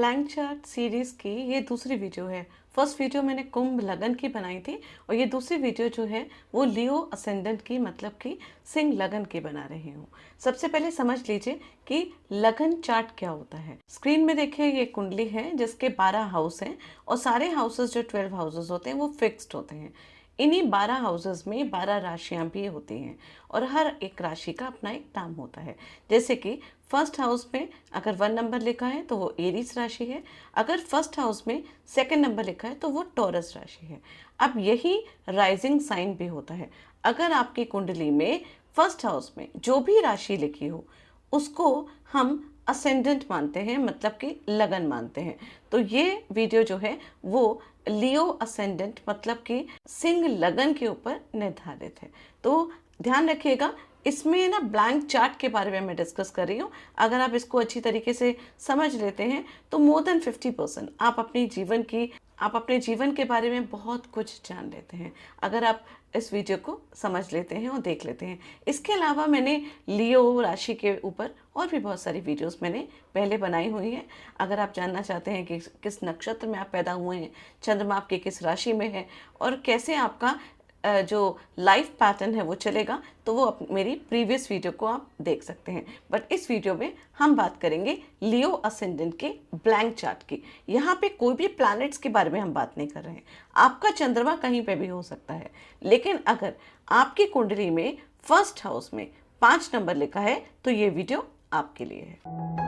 Blank chart series की ये दूसरी वीडियो है। फर्स्ट वीडियो मैंने कुंभ लगन की बनाई थी और ये दूसरी वीडियो जो है वो लियो असेंडेंट की मतलब कि सिंह लगन की बना रही हूँ। सबसे पहले समझ लीजिए कि लगन चार्ट क्या होता है। स्क्रीन में देखिए ये कुंडली है जिसके 12 हाउस हैं और सारे हाउसेस जो 12 हाउसेस होते हैं वो फिक्स्ड होते हैं। इन्हीं 12 हाउसेस में 12 राशियां भी होती हैं और हर एक राशि का अपना एक नाम होता है। जैसे कि फर्स्ट हाउस में अगर 1 नंबर लिखा है तो वो एरीज राशि है। अगर फर्स्ट हाउस में सेकंड नंबर लिखा है तो वो टॉरस राशि है। अब यही राइजिंग साइन भी होता है। अगर आपकी कुंडली में फर्स्ट हाउस में जो भी राशि लिखी हो उसको हम असेंडेंट मानते हैं, मतलब कि लगन मानते हैं। तो ये वीडियो जो है वो लियो असेंडेंट मतलब कि सिंह लगन के ऊपर निर्धारित है। तो ध्यान रखिएगा, इसमें ना ब्लैंक चार्ट के बारे में मैं डिस्कस कर रही हूँ। अगर आप इसको अच्छी तरीके से समझ लेते हैं तो मोर देन 50% आप अपने जीवन के बारे में बहुत कुछ जान लेते हैं अगर आप इस वीडियो को समझ लेते हैं और देख लेते हैं। इसके अलावा मैंने लियो राशि के ऊपर और भी बहुत सारी वीडियोस मैंने पहले बनाई हुई हैं। अगर आप जानना चाहते हैं कि किस नक्षत्र में आप पैदा हुए हैं, चंद्रमा आपके किस राशि में है और कैसे आपका जो लाइफ पैटर्न है वो चलेगा, तो वो मेरी प्रीवियस वीडियो को आप देख सकते हैं। बट इस वीडियो में हम बात करेंगे लियो असेंडेंट के ब्लैंक चार्ट की। यहाँ पे कोई भी प्लैनेट्स के बारे में हम बात नहीं कर रहे हैं। आपका चंद्रमा कहीं पे भी हो सकता है, लेकिन अगर आपकी कुंडली में फर्स्ट हाउस में 5 नंबर लिखा है तो ये वीडियो आपके लिए है।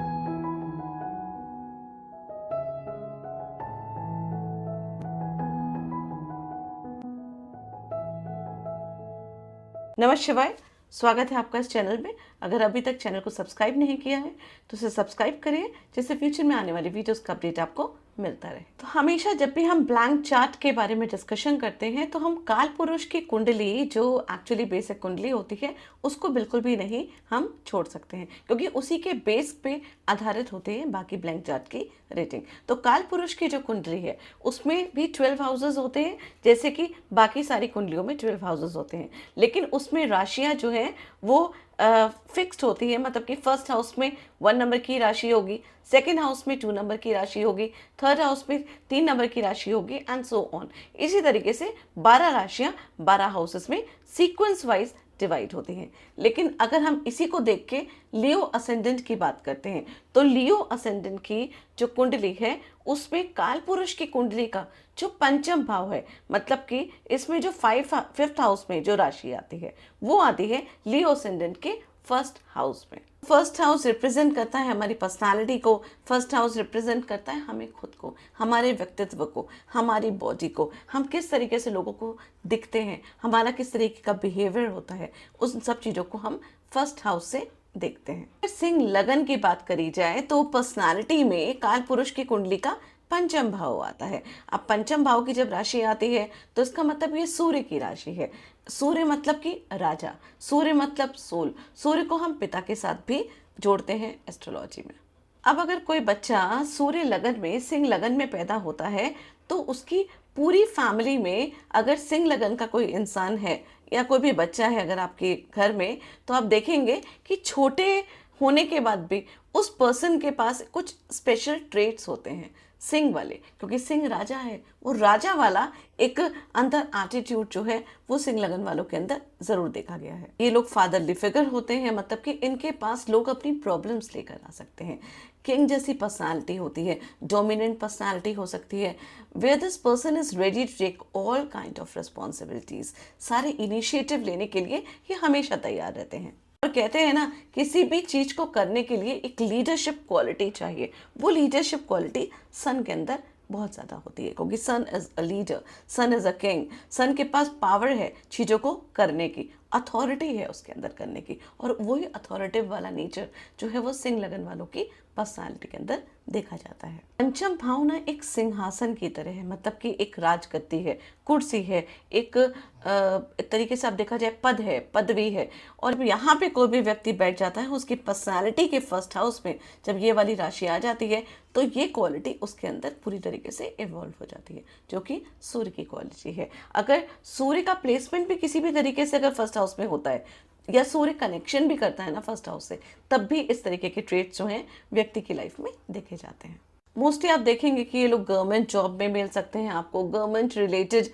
नमः शिवाय, स्वागत है आपका इस चैनल में। अगर अभी तक चैनल को सब्सक्राइब नहीं किया है तो इसे सब्सक्राइब करिए, जिससे फ्यूचर में आने वाली वीडियोस का अपडेट आपको मिलता रहे। तो हमेशा जब भी हम ब्लैंक चार्ट के बारे में डिस्कशन करते हैं तो हम काल पुरुष की कुंडली, जो एक्चुअली बेसिक कुंडली होती है, उसको बिल्कुल भी नहीं हम छोड़ सकते हैं, क्योंकि उसी के बेस पे आधारित होते हैं बाकी ब्लैंक चार्ट की रेटिंग। तो काल पुरुष की जो कुंडली है उसमें भी 12 हाउसेस होते हैं, जैसे कि बाकी सारी कुंडलियों में 12 हाउसेस होते हैं, लेकिन उसमें राशियां जो हैं वो फिक्स्ड होती है। मतलब कि फर्स्ट हाउस में 1 नंबर की राशि होगी, सेकेंड हाउस में 2 नंबर की राशि होगी, थर्ड हाउस में 3 नंबर की राशि होगी एंड सो ऑन। इसी तरीके से 12 राशियां 12 हाउसेस में सीक्वेंस वाइज डिवाइड होती हैं। लेकिन अगर हम इसी को देख के लियो असेंडेंट की बात करते हैं तो लियो असेंडेंट की जो कुंडली है उसमें काल पुरुष की कुंडली का जो पंचम भाव है, मतलब कि इसमें जो फिफ्थ हाउस में जो राशि आती है वो आती है लियो असेंडेंट के फर्स्ट हाउस में। फर्स्ट हाउस रिप्रेजेंट करता है हमारी पर्सनालिटी को, फर्स्ट हाउस रिप्रेजेंट करता है हमें खुद को, हमारे व्यक्तित्व को, हमारी बॉडी को, हम किस तरीके से लोगों को दिखते हैं, हमारा किस तरीके का बिहेवियर होता है, उस सब चीज़ों को हम फर्स्ट हाउस से देखते हैं। सिंह लगन की बात करी जाए तो पर्सनालिटी में काल पुरुष की कुंडली का पंचम भाव आता है। अब पंचम भाव की जब राशि आती है तो इसका मतलब ये सूर्य की राशि है। सूर्य मतलब कि राजा, सूर्य मतलब सोल। सूर्य को हम पिता के साथ भी जोड़ते हैं एस्ट्रोलॉजी में। अब अगर कोई बच्चा सूर्य लगन में, सिंह लगन में पैदा होता है तो उसकी पूरी फैमिली में अगर सिंह लगन का कोई इंसान है या कोई भी बच्चा है अगर आपके घर में, तो आप देखेंगे कि छोटे होने के बाद भी उस पर्सन के पास कुछ स्पेशल ट्रेट्स होते हैं सिंह वाले, क्योंकि सिंह राजा है। वो राजा वाला एक अंदर एटीट्यूड जो है वो सिंह लगन वालों के अंदर जरूर देखा गया है। ये लोग फादरली फिगर होते हैं, मतलब कि इनके पास लोग अपनी प्रॉब्लम्स लेकर आ सकते हैं। किंग जैसी पर्सनालिटी होती है, डोमिनेंट पर्सनालिटी हो सकती है, where this person is ready to take all kind of responsibilities. सारे इनिशिएटिव लेने के लिए ये हमेशा तैयार रहते हैं। और कहते हैं ना, किसी भी चीज को करने के लिए एक लीडरशिप क्वालिटी चाहिए। वो लीडरशिप क्वालिटी सन के अंदर बहुत ज़्यादा होती है, क्योंकि sun is a leader, sun is a king. Sun के पास पावर है चीज़ों को करने की, अथॉरिटी है उसके अंदर करने की, और वही अथॉरिटिव वाला नेचर जो है वो सिंह लगन वालों की पर्सनालिटी के अंदर देखा जाता है। पंचम भाव ना एक सिंहासन की तरह है, मतलब कि एक राजगद्दी है, कुर्सी है, एक तरीके से आप देखा जाए पद है, पदवी है, और यहाँ पे कोई भी व्यक्ति बैठ जाता है उसकी पर्सनालिटी के फर्स्ट हाउस में जब ये वाली राशि आ जाती है तो ये क्वालिटी उसके अंदर पूरी तरीके से इवॉल्व हो जाती है, जो कि सूर्य की क्वालिटी है। अगर सूर्य का प्लेसमेंट भी किसी भी तरीके से अगर फर्स्ट हाउस में होता है या सूर्य कनेक्शन भी करता है ना फर्स्ट हाउस से, तब भी इस तरीके के ट्रेट्स जो हैं व्यक्ति की लाइफ में देखे जाते हैं। मोस्टली आप देखेंगे कि ये लोग गवर्नमेंट जॉब में मिल सकते हैं, आपको गवर्नमेंट रिलेटेड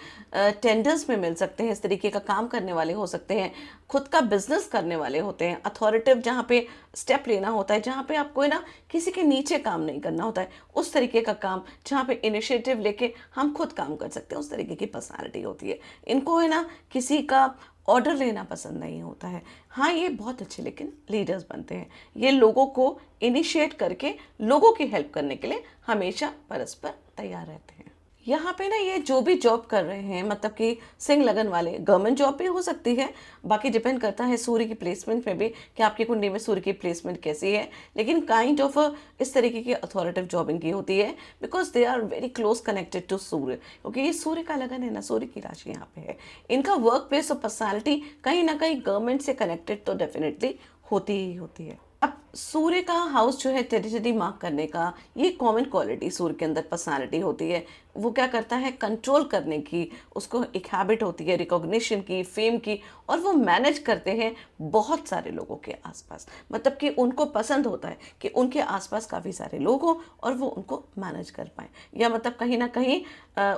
टेंडर्स में मिल सकते हैं, इस तरीके का काम करने वाले हो सकते हैं, खुद का बिजनेस करने वाले होते हैं, अथॉरिटिव जहाँ पे स्टेप लेना होता है, जहाँ पे आपको है ना किसी के नीचे काम नहीं करना होता है, उस तरीके का काम, जहाँ पे इनिशिएटिव लेके हम खुद काम कर सकते हैं, उस तरीके की पर्सनालिटी होती है। इनको है ना किसी का ऑर्डर लेना पसंद नहीं होता है। हाँ, ये बहुत अच्छे लेकिन लीडर्स बनते हैं। ये लोगों को इनिशिएट करके लोगों की हेल्प करने के लिए हमेशा परस्पर तैयार रहते हैं। यहाँ पे ना ये जो भी जॉब कर रहे हैं, मतलब कि सिंह लगन वाले, गवर्नमेंट जॉब भी हो सकती है, बाकी डिपेंड करता है सूर्य की प्लेसमेंट पे भी कि आपकी कुंडली में सूर्य की प्लेसमेंट कैसी है, लेकिन काइंड ऑफ इस तरीके की अथॉरिटिव जॉब इनकी होती है because they are very close connected to सूर्य, क्योंकि ये सूर्य का लगन है ना, सूर्य की राशि यहाँ पे है। इनका वर्क प्लेस और पर्सनैलिटी कहीं ना कहीं गवर्नमेंट से कनेक्टेड तो डेफिनेटली होती ही होती है। अब सूर्य का हाउस जो है टेरिटरी मार्क करने का, ये कॉमन क्वालिटी सूर्य के अंदर पर्सनालिटी होती है। वो क्या करता है, कंट्रोल करने की उसको एक हैबिट होती है, रिकॉग्निशन की, फेम की, और वो मैनेज करते हैं बहुत सारे लोगों के आसपास। मतलब कि उनको पसंद होता है कि उनके आसपास काफ़ी सारे लोग हों और वो उनको मैनेज कर पाएँ, या मतलब कहीं ना कहीं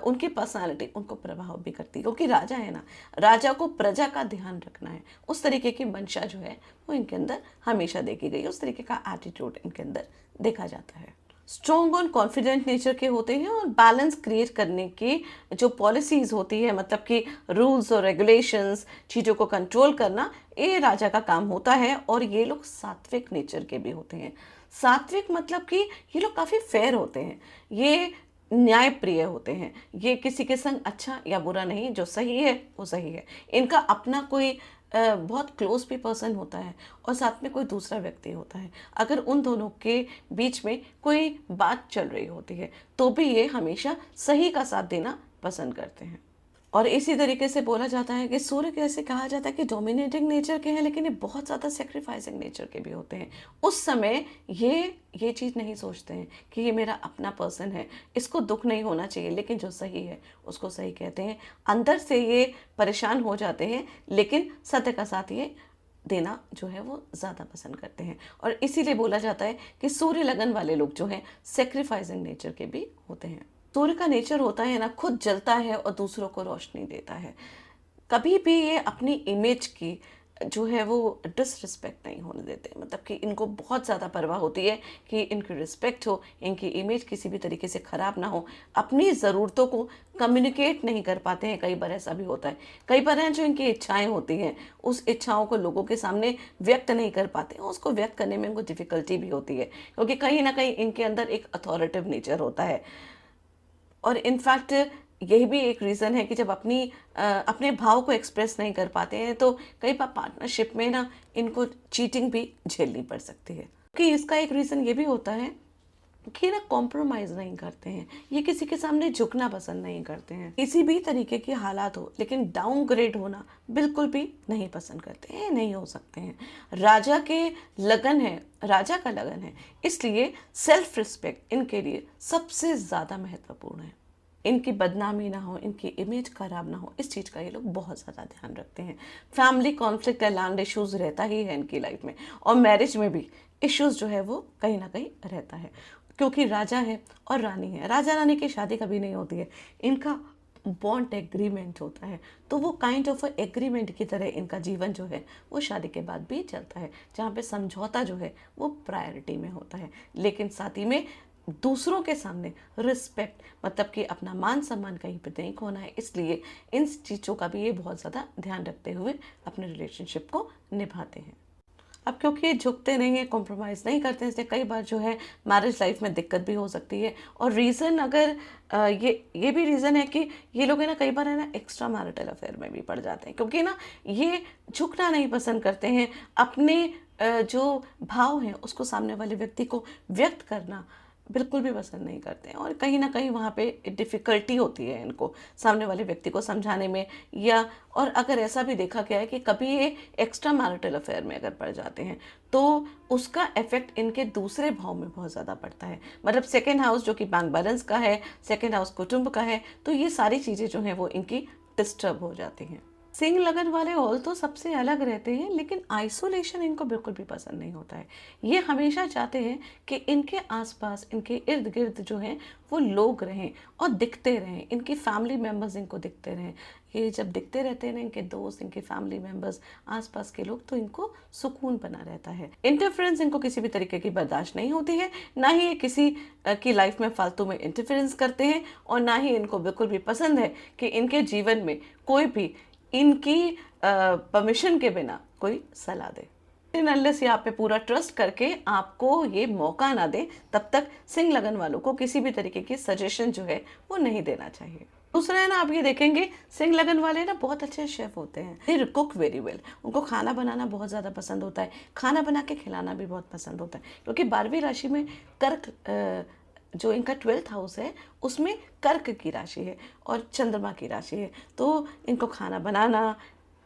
उनकी पर्सनालिटी उनको प्रभाव भी करती है, क्योंकि राजा है ना, राजा को प्रजा का ध्यान रखना है। उस तरीके की मंशा जो है वो इनके अंदर हमेशा देखी गई, उस तरीके का एटीट्यूड इनके अंदर देखा जाता है। स्ट्रॉन्ग और कॉन्फिडेंट नेचर के होते हैं, और बैलेंस क्रिएट करने की जो पॉलिसीज़ होती है, मतलब कि रूल्स और रेगुलेशंस, चीज़ों को कंट्रोल करना, ये राजा का काम होता है। और ये लोग सात्विक नेचर के भी होते हैं। सात्विक मतलब कि ये लोग काफ़ी फेयर होते हैं, ये न्याय प्रिय होते हैं, ये किसी के संग अच्छा या बुरा नहीं, जो सही है वो सही है। इनका अपना कोई बहुत क्लोज भी पर्सन होता है और साथ में कोई दूसरा व्यक्ति होता है। अगर उन दोनों के बीच में कोई बात चल रही होती है तो भी ये हमेशा सही का साथ देना पसंद करते हैं। और इसी तरीके से बोला जाता है कि सूर्य कैसे कहा जाता है कि डोमिनेटिंग नेचर के हैं, लेकिन ये बहुत ज़्यादा सेक्रीफाइसिंग नेचर के भी होते हैं। उस समय ये चीज़ नहीं सोचते हैं कि ये मेरा अपना पर्सन है, इसको दुख नहीं होना चाहिए, लेकिन जो सही है उसको सही कहते हैं। अंदर से ये परेशान हो जाते हैं, लेकिन सत्य का साथ ये देना जो है वो ज़्यादा पसंद करते हैं। और इसीलिए बोला जाता है कि सूर्य लगन वाले लोग जो हैं सेक्रीफाइसिंग नेचर के भी होते हैं। सूर्य का नेचर होता है ना, खुद जलता है और दूसरों को रोशनी देता है। कभी भी ये अपनी इमेज की जो है वो डिसरिस्पेक्ट नहीं होने देते। मतलब कि इनको बहुत ज़्यादा परवाह होती है कि इनकी रिस्पेक्ट हो, इनकी इमेज किसी भी तरीके से ख़राब ना हो। अपनी ज़रूरतों को कम्युनिकेट नहीं कर पाते हैं, कई बार ऐसा भी होता है। कई बार हैं जो इनकी इच्छाएं होती हैं, उस इच्छाओं को लोगों के सामने व्यक्त नहीं कर पाते हैं, उसको व्यक्त करने में इनको डिफ़िकल्टी भी होती है, क्योंकि कहीं ना कहीं इनके अंदर एक अथॉरिटिव नेचर होता है। और इनफैक्ट यही भी एक रीज़न है कि जब अपने भाव को एक्सप्रेस नहीं कर पाते हैं तो कई बार पार्टनरशिप में ना इनको चीटिंग भी झेलनी पड़ सकती है। कि इसका एक रीज़न ये भी होता है कि ना कॉम्प्रोमाइज़ नहीं करते हैं, ये किसी के सामने झुकना पसंद नहीं करते हैं। किसी भी तरीके के हालात हो, लेकिन डाउनग्रेड होना बिल्कुल भी नहीं पसंद करते हैं, नहीं हो सकते हैं। राजा के लगन है, राजा का लगन है, इसलिए सेल्फ रिस्पेक्ट इनके लिए सबसे ज़्यादा महत्वपूर्ण है। इनकी बदनामी ना हो, इनकी इमेज खराब ना हो, इस चीज़ का ये लोग बहुत ज़्यादा ध्यान रखते हैं। फैमिली कॉन्फ्लिक्ट या लैंड इश्यूज़ रहता ही है इनकी लाइफ में, और मैरिज में भी इश्यूज़ जो है वो कहीं ना कहीं रहता है, क्योंकि राजा है और रानी है। राजा रानी की शादी कभी नहीं होती है, इनका बॉन्ड एग्रीमेंट होता है। तो वो काइंड ऑफ एग्रीमेंट की तरह इनका जीवन जो है वो शादी के बाद भी चलता है, जहाँ पे समझौता जो है वो प्रायोरिटी में होता है, लेकिन साथ ही में दूसरों के सामने रिस्पेक्ट, मतलब कि अपना मान सम्मान कहीं पे नहीं खोना है। इसलिए इन चीज़ों का भी ये बहुत ज़्यादा ध्यान रखते हुए अपने रिलेशनशिप को निभाते हैं। अब क्योंकि ये झुकते नहीं हैं, कॉम्प्रोमाइज़ नहीं करते हैं, इसलिए कई बार जो है मैरिज लाइफ में दिक्कत भी हो सकती है। और रीज़न अगर ये भी रीज़न है कि ये लोग है ना, कई बार है ना एक्स्ट्रा मैरिटल अफेयर में भी पड़ जाते हैं, क्योंकि ना ये झुकना नहीं पसंद करते हैं। अपने जो भाव हैं उसको सामने वाले व्यक्ति को व्यक्त करना बिल्कुल भी पसंद नहीं करते हैं, और कहीं ना कहीं वहाँ पे डिफ़िकल्टी होती है इनको सामने वाले व्यक्ति को समझाने में। या और अगर ऐसा भी देखा गया है कि कभी ये एक्स्ट्रा मैरिटल अफेयर में अगर पड़ जाते हैं तो उसका इफेक्ट इनके दूसरे भाव में बहुत ज़्यादा पड़ता है। मतलब सेकेंड हाउस जो कि बैंक बैलेंस का है, सेकेंड हाउस कुटुंब का है, तो ये सारी चीज़ें जो हैं वो इनकी डिस्टर्ब हो जाती हैं। सिंह लगन वाले ऑल तो सबसे अलग रहते हैं, लेकिन आइसोलेशन इनको बिल्कुल भी पसंद नहीं होता है। ये हमेशा चाहते हैं कि इनके आसपास, इनके इर्द गिर्द जो हैं वो लोग रहें और दिखते रहें, इनकी फैमिली मेम्बर्स इनको दिखते रहें। ये जब दिखते रहते हैं ना, इनके दोस्त, इनके फैमिली मेम्बर्स, आसपास के लोग, तो इनको सुकून बना रहता है। इंटरफेरेंस इनको किसी भी तरीके की बर्दाश्त नहीं होती है, ना ही ये किसी की लाइफ में फालतू में इंटरफेरेंस करते हैं, और ना ही इनको बिल्कुल भी पसंद है कि इनके जीवन में कोई भी इनकी परमिशन के बिना कोई सलाह दे। अनलेस यहाँ पे पूरा ट्रस्ट करके आपको ये मौका ना दे, तब तक सिंह लगन वालों को किसी भी तरीके की सजेशन जो है वो नहीं देना चाहिए। दूसरा है ना, आप ये देखेंगे सिंह लगन वाले ना बहुत अच्छे शेफ होते हैं। They cook very well. उनको खाना बनाना बहुत ज़्यादा पसंद होता है, खाना बना के खिलाना भी बहुत पसंद होता है, क्योंकि 12वीं राशि में कर्क जो इनका 12th हाउस है उसमें कर्क की राशि है और चंद्रमा की राशि है। तो इनको खाना बनाना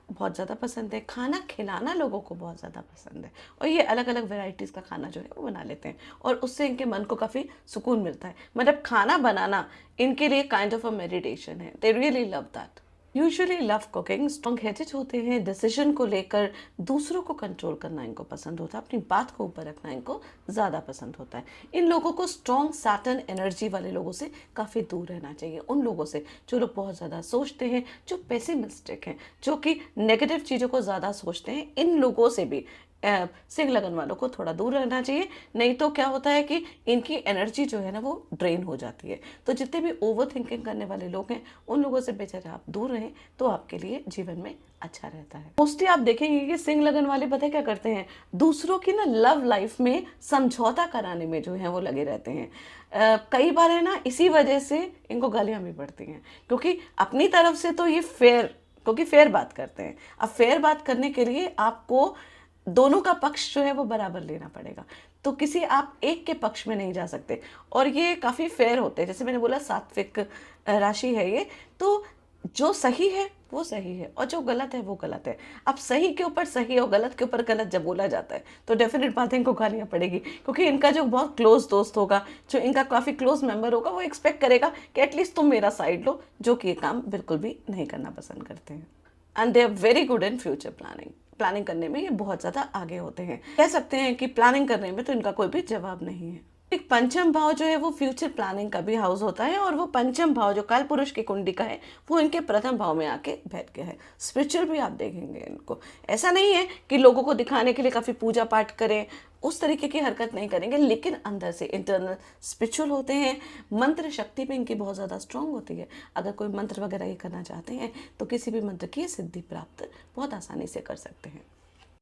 बहुत ज़्यादा पसंद है, खाना खिलाना लोगों को बहुत ज़्यादा पसंद है, और ये अलग अलग वैरायटीज़ का खाना जो है वो बना लेते हैं, और उससे इनके मन को काफ़ी सुकून मिलता है। मतलब खाना बनाना इनके लिए काइंड ऑफ अ मेडिटेशन है। They really love that. Usually love cooking. Strong headed होते हैं, डिसीजन को लेकर दूसरों को कंट्रोल करना इनको पसंद होता है, अपनी बात को ऊपर रखना इनको ज़्यादा पसंद होता है। इन लोगों को स्ट्रॉन्ग सैटर्न एनर्जी वाले लोगों से काफ़ी दूर रहना चाहिए। उन लोगों से जो लोग बहुत ज़्यादा सोचते हैं, जो पेसिमिस्टिक हैं, जो कि नेगेटिव चीज़ों को ज़्यादा सोचते हैं, इन लोगों से भी सिंह लगन वालों को थोड़ा दूर रहना चाहिए। नहीं तो क्या होता है कि इनकी एनर्जी जो है ना वो ड्रेन हो जाती है। तो जितने भी ओवर थिंकिंग करने वाले लोग हैं, उन लोगों से बेचारे आप दूर रहें तो आपके लिए जीवन में अच्छा रहता है। मोस्टली आप देखेंगे कि सिंह लगन वाले पता है क्या करते हैं, दूसरों की ना लव लाइफ में समझौता कराने में जो है वो लगे रहते हैं। कई बार है ना, इसी वजह से इनको गालियां भी पड़ती हैं, क्योंकि अपनी तरफ से तो ये क्योंकि फेयर बात करते हैं। अब फेयर बात करने के लिए आपको दोनों का पक्ष जो है वो बराबर लेना पड़ेगा, तो किसी आप एक के पक्ष में नहीं जा सकते। और ये काफ़ी फेयर होते हैं, जैसे मैंने बोला सात्विक राशि है ये, तो जो सही है वो सही है और जो गलत है वो गलत है। अब सही के ऊपर सही और गलत के ऊपर गलत जब बोला जाता है तो डेफिनेट बात है इनको गालियाँ पड़ेगी, क्योंकि इनका जो बहुत क्लोज दोस्त होगा, जो इनका काफ़ी क्लोज मेंबर होगा, वो एक्सपेक्ट करेगा कि एटलीस्ट तुम मेरा साइड लो, जो कि ये काम बिल्कुल भी नहीं करना पसंद करते हैं। And they are very good in future planning करने में ये बहुत ज़्यादा आगे होते हैं। कह सकते हैं कि प्लानिंग करने में तो इनका कोई भी जवाब नहीं है। एक पंचम भाव जो है वो फ्यूचर प्लानिंग का भी हाउस होता है, और वो पंचम भाव जो काल पुरुष की कुंडली का है वो इनके प्रथम भाव में आके बैठ गया है। स्पिरिचुअल भी आप देखेंगे इनको, ऐसा नहीं है कि लोगों को दिखाने के लिए काफ़ी पूजा पाठ करें, उस तरीके की हरकत नहीं करेंगे, लेकिन अंदर से इंटरनल स्पिरिचुअल होते हैं। मंत्र शक्ति भी इनकी बहुत ज़्यादा स्ट्रांग होती है। अगर कोई मंत्र वगैरह ये करना चाहते हैं तो किसी भी मंत्र की सिद्धि प्राप्त बहुत आसानी से कर सकते हैं,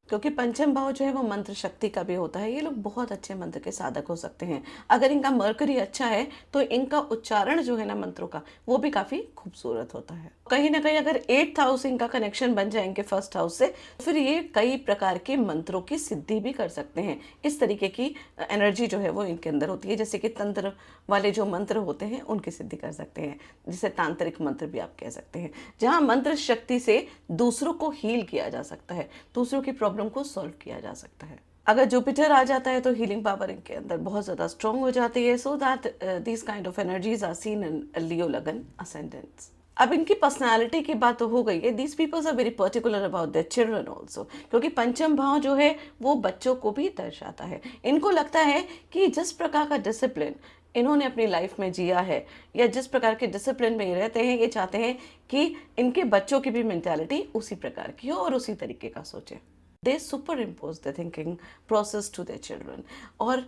क्योंकि पंचम भाव जो है वो मंत्र शक्ति का भी होता है। ये लोग बहुत अच्छे मंत्र के साधक हो सकते हैं। अगर इनका मरकरी अच्छा है तो इनका उच्चारण जो है ना मंत्रों का, वो भी काफ़ी खूबसूरत होता है। कहीं ना कहीं अगर 8th हाउस इनका कनेक्शन बन जाए इनके 1st हाउस से, फिर ये कई प्रकार के मंत्रों की सिद्धि भी कर सकते हैं। इस तरीके की एनर्जी जो है वो इनके अंदर होती है, जैसे कि तंत्र वाले जो मंत्र होते हैं उनकी सिद्धि कर सकते हैं, जिसे तांत्रिक मंत्र भी आप कह सकते हैं, जहाँ मंत्र शक्ति से दूसरों को हील किया जा सकता है, दूसरों की प्रॉब्लम को सॉल्व किया जा सकता है। अगर जुपिटर आ जाता है तो हीलिंग पावर इनके अंदर बहुत ज़्यादा स्ट्रॉन्ग हो जाती है। So that these kind of energies are seen in Leo लगन असेंडेंट्स। अब इनकी पर्सनालिटी की बात तो हो गई है। These peoples are very particular about their children also, क्योंकि पंचम भाव जो है वो बच्चों को भी दर्शाता है। इनको लगता है कि जिस प्रकार का डिसिप्लिन इन्होंने अपनी लाइफ में जिया है, या जिस प्रकार के डिसिप्लिन में ये रहते हैं, ये चाहते हैं कि इनके बच्चों की भी मेंटालिटी उसी प्रकार की हो और उसी तरीके का सोचे। They superimpose their thinking process to their children, और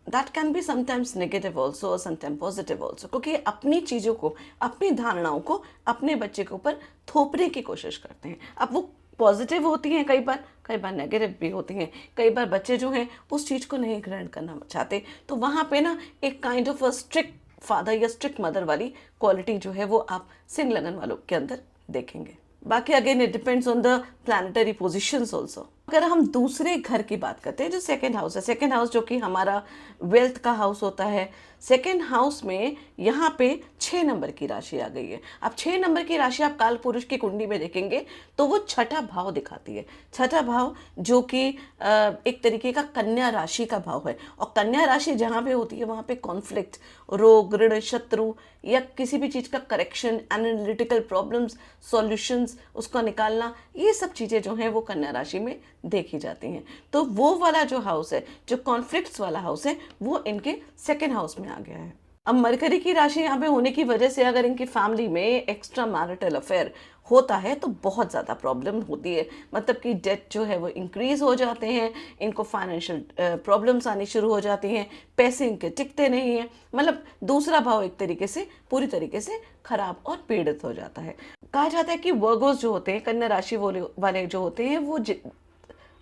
that can be sometimes negative also or sometimes positive also, क्योंकि अपनी चीज़ों को, अपनी धारणाओं को अपने बच्चे के ऊपर थोपने की कोशिश करते हैं। अब वो पॉजिटिव होती हैं, कई बार नेगेटिव भी होती हैं। कई बार बच्चे जो हैं उस चीज़ को नहीं ग्रहण करना चाहते, तो वहाँ पे ना एक kind of a strict father या स्ट्रिक्ट मदर वाली क्वालिटी जो है वो आप सिंह लगन वालों के अंदर देखेंगे। बाकी again it depends on the planetary positions also. अगर हम दूसरे घर की बात करते हैं जो 2nd हाउस है, 2nd हाउस जो कि हमारा वेल्थ का हाउस होता है, सेकेंड हाउस में यहाँ पे 6 नंबर की राशि आ गई है। अब 6 नंबर की राशि आप काल पुरुष की कुंडली में देखेंगे तो वो छठा भाव दिखाती है। छठा भाव जो कि एक तरीके का कन्या राशि का भाव है, और कन्या राशि जहाँ पे होती है वहाँ पे कॉन्फ्लिक्ट, रोग, ऋण, शत्रु या किसी भी चीज़ का करेक्शन, एनालिटिकल प्रॉब्लम्स, सॉल्यूशंस उसका निकालना, ये सब चीज़ें जो हैं वो कन्या राशि में देखी जाती हैं। तो वो वाला जो हाउस है, जो कॉन्फ्लिक्ट्स वाला हाउस है, वो इनके सेकेंड हाउस में आ गया है। अब मरकरी की राशि यहाँ पे होने की वजह से अगर इनकी फैमिली में एक्स्ट्रा मैरिटल अफेयर होता है तो बहुत ज़्यादा प्रॉब्लम होती है, मतलब कि डेट जो है वो इंक्रीज हो जाते हैं, इनको फाइनेंशियल प्रॉब्लम्स आनी शुरू हो जाती हैं, पैसे इनके टिकते नहीं हैं, मतलब दूसरा भाव एक तरीके से पूरी तरीके से खराब और पीड़ित हो जाता है। कहा जाता है कि वर्गोस जो होते हैं, कन्या राशि वाले जो होते हैं, वो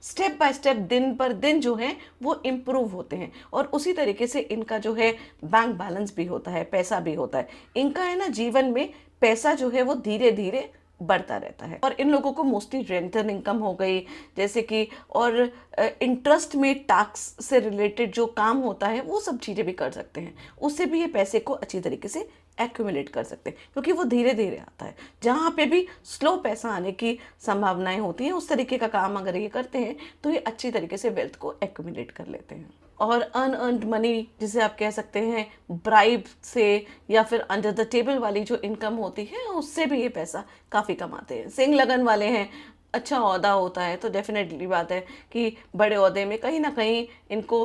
स्टेप बाय स्टेप, दिन पर दिन जो है वो इम्प्रूव होते हैं, और उसी तरीके से इनका जो है बैंक बैलेंस भी होता है, पैसा भी होता है। इनका है ना जीवन में पैसा जो है वो धीरे धीरे बढ़ता रहता है। और इन लोगों को मोस्टली रेंटल इनकम हो गई, जैसे कि, और इंटरेस्ट में टैक्स से रिलेटेड जो काम होता है वो सब चीज़ें भी कर सकते हैं, उससे भी ये पैसे को अच्छी तरीके से एक्यूमुलेट कर सकते हैं, क्योंकि वो धीरे धीरे आता है। जहाँ पे भी स्लो पैसा आने की संभावनाएं होती हैं, उस तरीके का काम अगर ये करते हैं तो ये अच्छी तरीके से वेल्थ को एक्यूमुलेट कर लेते हैं। और अनअर्न्ड मनी जिसे आप कह सकते हैं, ब्राइब से या फिर अंडर द टेबल वाली जो इनकम होती है, उससे भी ये पैसा काफ़ी कमाते हैं। सिंह लगन वाले हैं, अच्छा ओहदा होता है तो डेफिनेटली बात है कि बड़े ओहदे में कहीं ना कहीं इनको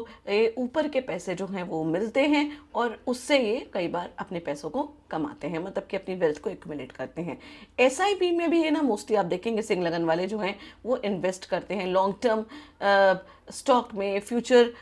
ऊपर के पैसे जो हैं वो मिलते हैं, और उससे ये कई बार अपने पैसों को कमाते हैं, मतलब कि अपनी वेल्थ को एक्यूमुलेट करते हैं। एसआईपी में भी है ना, मोस्टली आप देखेंगे सिंह लगन वाले जो हैं वो इन्वेस्ट करते हैं लॉन्ग टर्म स्टॉक में, फ्यूचर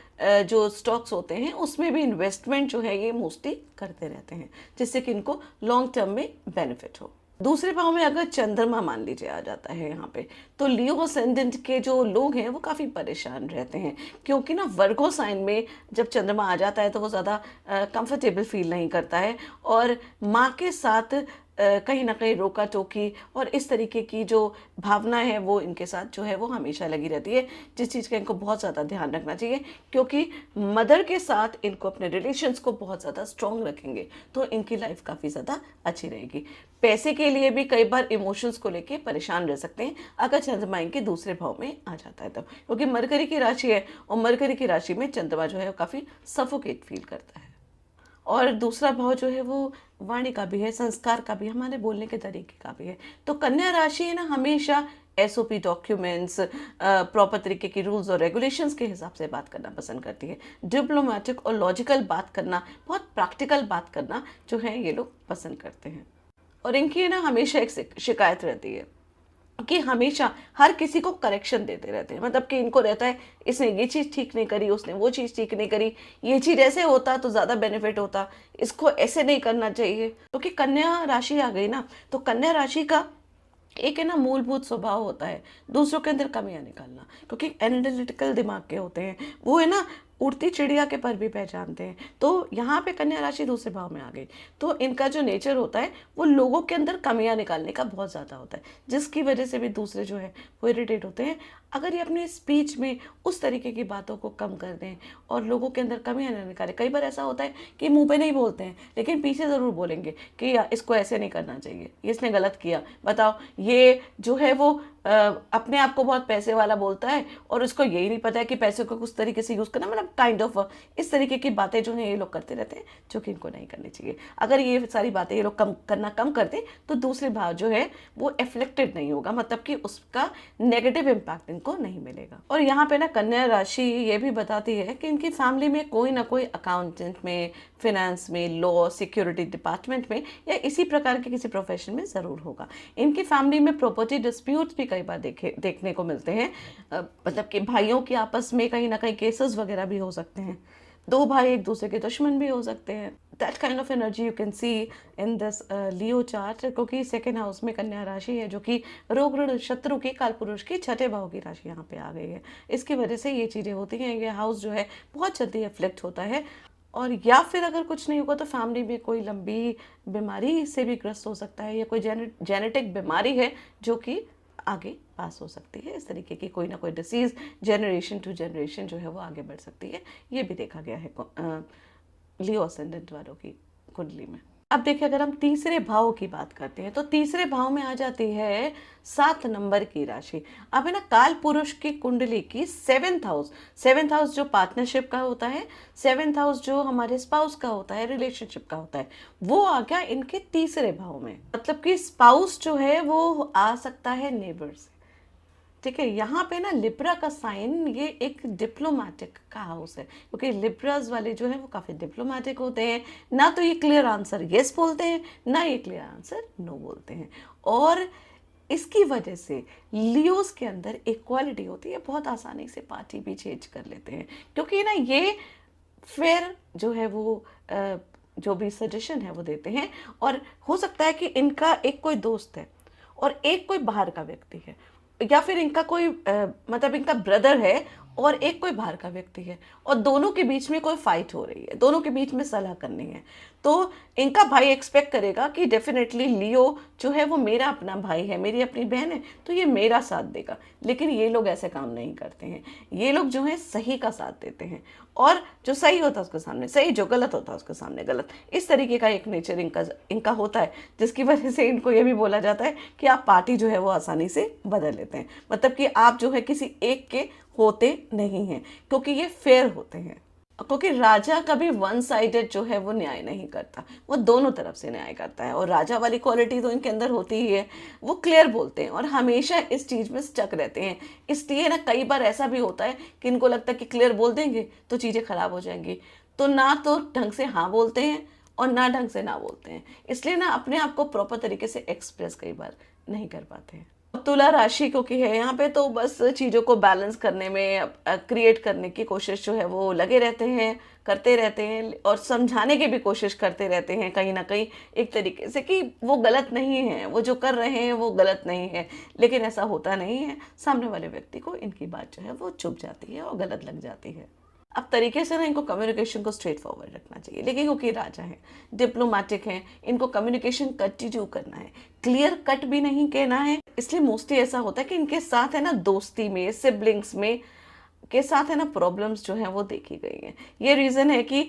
जो स्टॉक्स होते हैं उसमें भी इन्वेस्टमेंट जो है ये मोस्टली करते रहते हैं, जिससे कि इनको लॉन्ग टर्म में बेनिफिट हो। दूसरे भाव में अगर चंद्रमा मान लीजिए आ जाता है यहाँ पे, तो लियो असेंडेंट के जो लोग हैं वो काफ़ी परेशान रहते हैं, क्योंकि ना वर्गो साइन में जब चंद्रमा आ जाता है तो वो ज़्यादा कंफर्टेबल फील नहीं करता है, और माँ के साथ कहीं ना कहीं रोका टोकी और इस तरीके की जो भावना है वो इनके साथ जो है वो हमेशा लगी रहती है, जिस चीज़ का इनको बहुत ज़्यादा ध्यान रखना चाहिए, क्योंकि मदर के साथ इनको अपने रिलेशंस को बहुत ज़्यादा स्ट्रॉन्ग रखेंगे तो इनकी लाइफ काफ़ी ज़्यादा अच्छी रहेगी। पैसे के लिए भी कई बार इमोशंस को लेके परेशान रह सकते हैं अगर चंद्रमा इनके दूसरे भाव में आ जाता है तब, क्योंकि मरकरी की राशि है, और मरकरी की राशि में चंद्रमा जो है वो काफ़ी सफोकेट फील करता है। और दूसरा भाव जो है वो वाणी का भी है, संस्कार का भी, हमारे बोलने के तरीके का भी है। तो कन्या राशि है ना हमेशा एसओपी डॉक्यूमेंट्स, प्रॉपर तरीके की रूल्स और रेगुलेशंस के हिसाब से बात करना पसंद करती है। डिप्लोमेटिक और लॉजिकल बात करना, बहुत प्रैक्टिकल बात करना जो है ये लोग पसंद करते हैं। और इनकी है ना हमेशा एक शिकायत रहती है कि हमेशा हर किसी को करेक्शन देते रहते हैं, मतलब कि इनको रहता है इसने ये चीज़ ठीक नहीं करी, उसने वो चीज़ ठीक नहीं करी, ये चीज़ ऐसे होता तो ज़्यादा बेनिफिट होता, इसको ऐसे नहीं करना चाहिए। क्योंकि कन्या राशि आ गई ना, तो कन्या राशि का एक है ना मूलभूत स्वभाव होता है दूसरों के अंदर कमियां निकालना, क्योंकि एनालिटिकल दिमाग के होते हैं वो, है ना उड़ती चिड़िया के पर भी पहचानते हैं। तो यहाँ पे कन्या राशि दूसरे भाव में आ गई, तो इनका जो नेचर होता है वो लोगों के अंदर कमियां निकालने का बहुत ज़्यादा होता है, जिसकी वजह से भी दूसरे जो है वो इरिटेट होते हैं। अगर ये अपने स्पीच में उस तरीके की बातों को कम कर दें और लोगों के अंदर कमियां न निकालें, कई बार ऐसा होता है कि मुंह पे नहीं बोलते हैं लेकिन पीछे ज़रूर बोलेंगे कि यार इसको ऐसे नहीं करना चाहिए, ये इसने गलत किया, बताओ। ये जो है वो अपने आप को बहुत पैसे वाला बोलता है और उसको यही नहीं पता है कि पैसे को किस तरीके से यूज़ करना, मतलब काइंड ऑफ इस तरीके की बातें जो है ये लोग करते रहते हैं, जो कि इनको नहीं करनी चाहिए। अगर ये सारी बातें ये लोग कम कर दें तो दूसरे भाव जो है वो एफ्लेक्टेड नहीं होगा, मतलब कि उसका नेगेटिव इम्पैक्ट इनको नहीं मिलेगा। और यहाँ पे ना कन्या राशि ये भी बताती है कि इनकी फैमिली में कोई ना कोई अकाउंटेंट में, फिनेंस में, लॉ, सिक्योरिटी डिपार्टमेंट में या इसी प्रकार के किसी प्रोफेशन में ज़रूर होगा। इनकी फैमिली में प्रॉपर्टी डिस्प्यूट्स भी कई बार देखने को मिलते हैं, मतलब कि भाइयों के आपस में कहीं ना कहीं केसेस वगैरह भी हो सकते हैं, दो भाई एक दूसरे के दुश्मन भी हो सकते हैं। That kind of energy you can see in this Leo chart, क्योंकि सेकेंड हाउस में कन्या राशि है जो कि रोग, ऋण, शत्रु की, कालपुरुष की छठे भाव की राशि यहाँ पे आ गई है। इसकी वजह से ये चीज़ें होती हैं, ये हाउस जो है बहुत जल्दी अफ्लिक्ट होता है। और या फिर अगर कुछ नहीं होगा तो फैमिली में कोई लंबी बीमारी से भी ग्रस्त हो सकता है, या कोई जेनेटिक बीमारी है जो कि आगे पास हो सकती है। इस तरीके की कोई ना कोई डिसीज़ जनरेशन टू जनरेशन जो है वो आगे बढ़ सकती है, ये भी देखा गया है लियो असेंडेंट वालों की कुंडली में। अब देखिए, अगर हम तीसरे भाव की बात करते हैं तो तीसरे भाव में आ जाती है 7 नंबर की राशि। अब है ना, काल पुरुष की कुंडली की 7th हाउस जो पार्टनरशिप का होता है, 7th हाउस जो हमारे स्पाउस का होता है, रिलेशनशिप का होता है, वो आ गया इनके तीसरे भाव में। मतलब कि स्पाउस जो है वो आ सकता है नेबर से। ठीक है, यहाँ पे ना लिब्रा का साइन ये एक डिप्लोमेटिक का हाउस है, क्योंकि लिब्राज वाले जो है वो काफ़ी डिप्लोमेटिक होते हैं। ना तो ये क्लियर आंसर यस बोलते हैं, ना ये क्लियर आंसर नो बोलते हैं। और इसकी वजह से लियोस के अंदर एक क्वालिटी होती है, बहुत आसानी से पार्टी भी चेंज कर लेते हैं, क्योंकि ना ये फेयर जो है वो जो भी सजेशन है वो देते हैं। और हो सकता है कि इनका एक कोई दोस्त है और एक कोई बाहर का व्यक्ति है, या फिर इनका कोई मतलब इनका ब्रदर है और एक कोई बाहर का व्यक्ति है, और दोनों के बीच में कोई फाइट हो रही है, दोनों के बीच में सलाह करनी है। तो इनका भाई एक्सपेक्ट करेगा कि डेफिनेटली लियो जो है वो मेरा अपना भाई है, मेरी अपनी बहन है, तो ये मेरा साथ देगा। लेकिन ये लोग ऐसे काम नहीं करते हैं। ये लोग जो है सही का साथ देते हैं, और जो सही होता है उसके सामने सही, जो गलत होता है उसके सामने गलत। इस तरीके का एक नेचर इनका होता है, जिसकी वजह से इनको ये भी बोला जाता है कि आप पार्टी जो है वो आसानी से बदल लेते हैं। मतलब कि आप जो है किसी एक के होते नहीं हैं, क्योंकि ये फेयर होते हैं। क्योंकि राजा कभी वन साइडेड जो है वो न्याय नहीं करता, वो दोनों तरफ से न्याय करता है। और राजा वाली क्वालिटी तो इनके अंदर होती ही है, वो क्लियर बोलते हैं और हमेशा इस चीज़ में स्टक रहते हैं। इसलिए ना कई बार ऐसा भी होता है कि इनको लगता है कि क्लियर बोल देंगे तो चीज़ें खराब हो जाएंगी, तो ना तो ढंग से हाँ बोलते हैं और ना ढंग से ना बोलते हैं। इसलिए ना अपने आप को प्रॉपर तरीके से एक्सप्रेस कई बार नहीं कर पाते हैं। तुला राशि क्योंकि है यहाँ पे, तो बस चीज़ों को बैलेंस करने में, क्रिएट करने की कोशिश जो है वो लगे रहते हैं, करते रहते हैं, और समझाने की भी कोशिश करते रहते हैं कहीं ना कहीं एक तरीके से कि वो गलत नहीं है, वो जो कर रहे हैं वो गलत नहीं है। लेकिन ऐसा होता नहीं है, सामने वाले व्यक्ति को इनकी बात जो है वो चुभ जाती है और गलत लग जाती है। अब तरीके से ना इनको कम्युनिकेशन को स्ट्रेट फॉरवर्ड रखना चाहिए, लेकिन क्योंकि राजा हैं, डिप्लोमेटिक हैं, इनको कम्युनिकेशन कंटिन्यू करना है, क्लियर कट भी नहीं कहना है। इसलिए मोस्टली ऐसा होता है कि इनके साथ है ना दोस्ती में, सिबलिंग्स में के साथ है ना प्रॉब्लम्स जो है वो देखी गई हैं। ये रीज़न है कि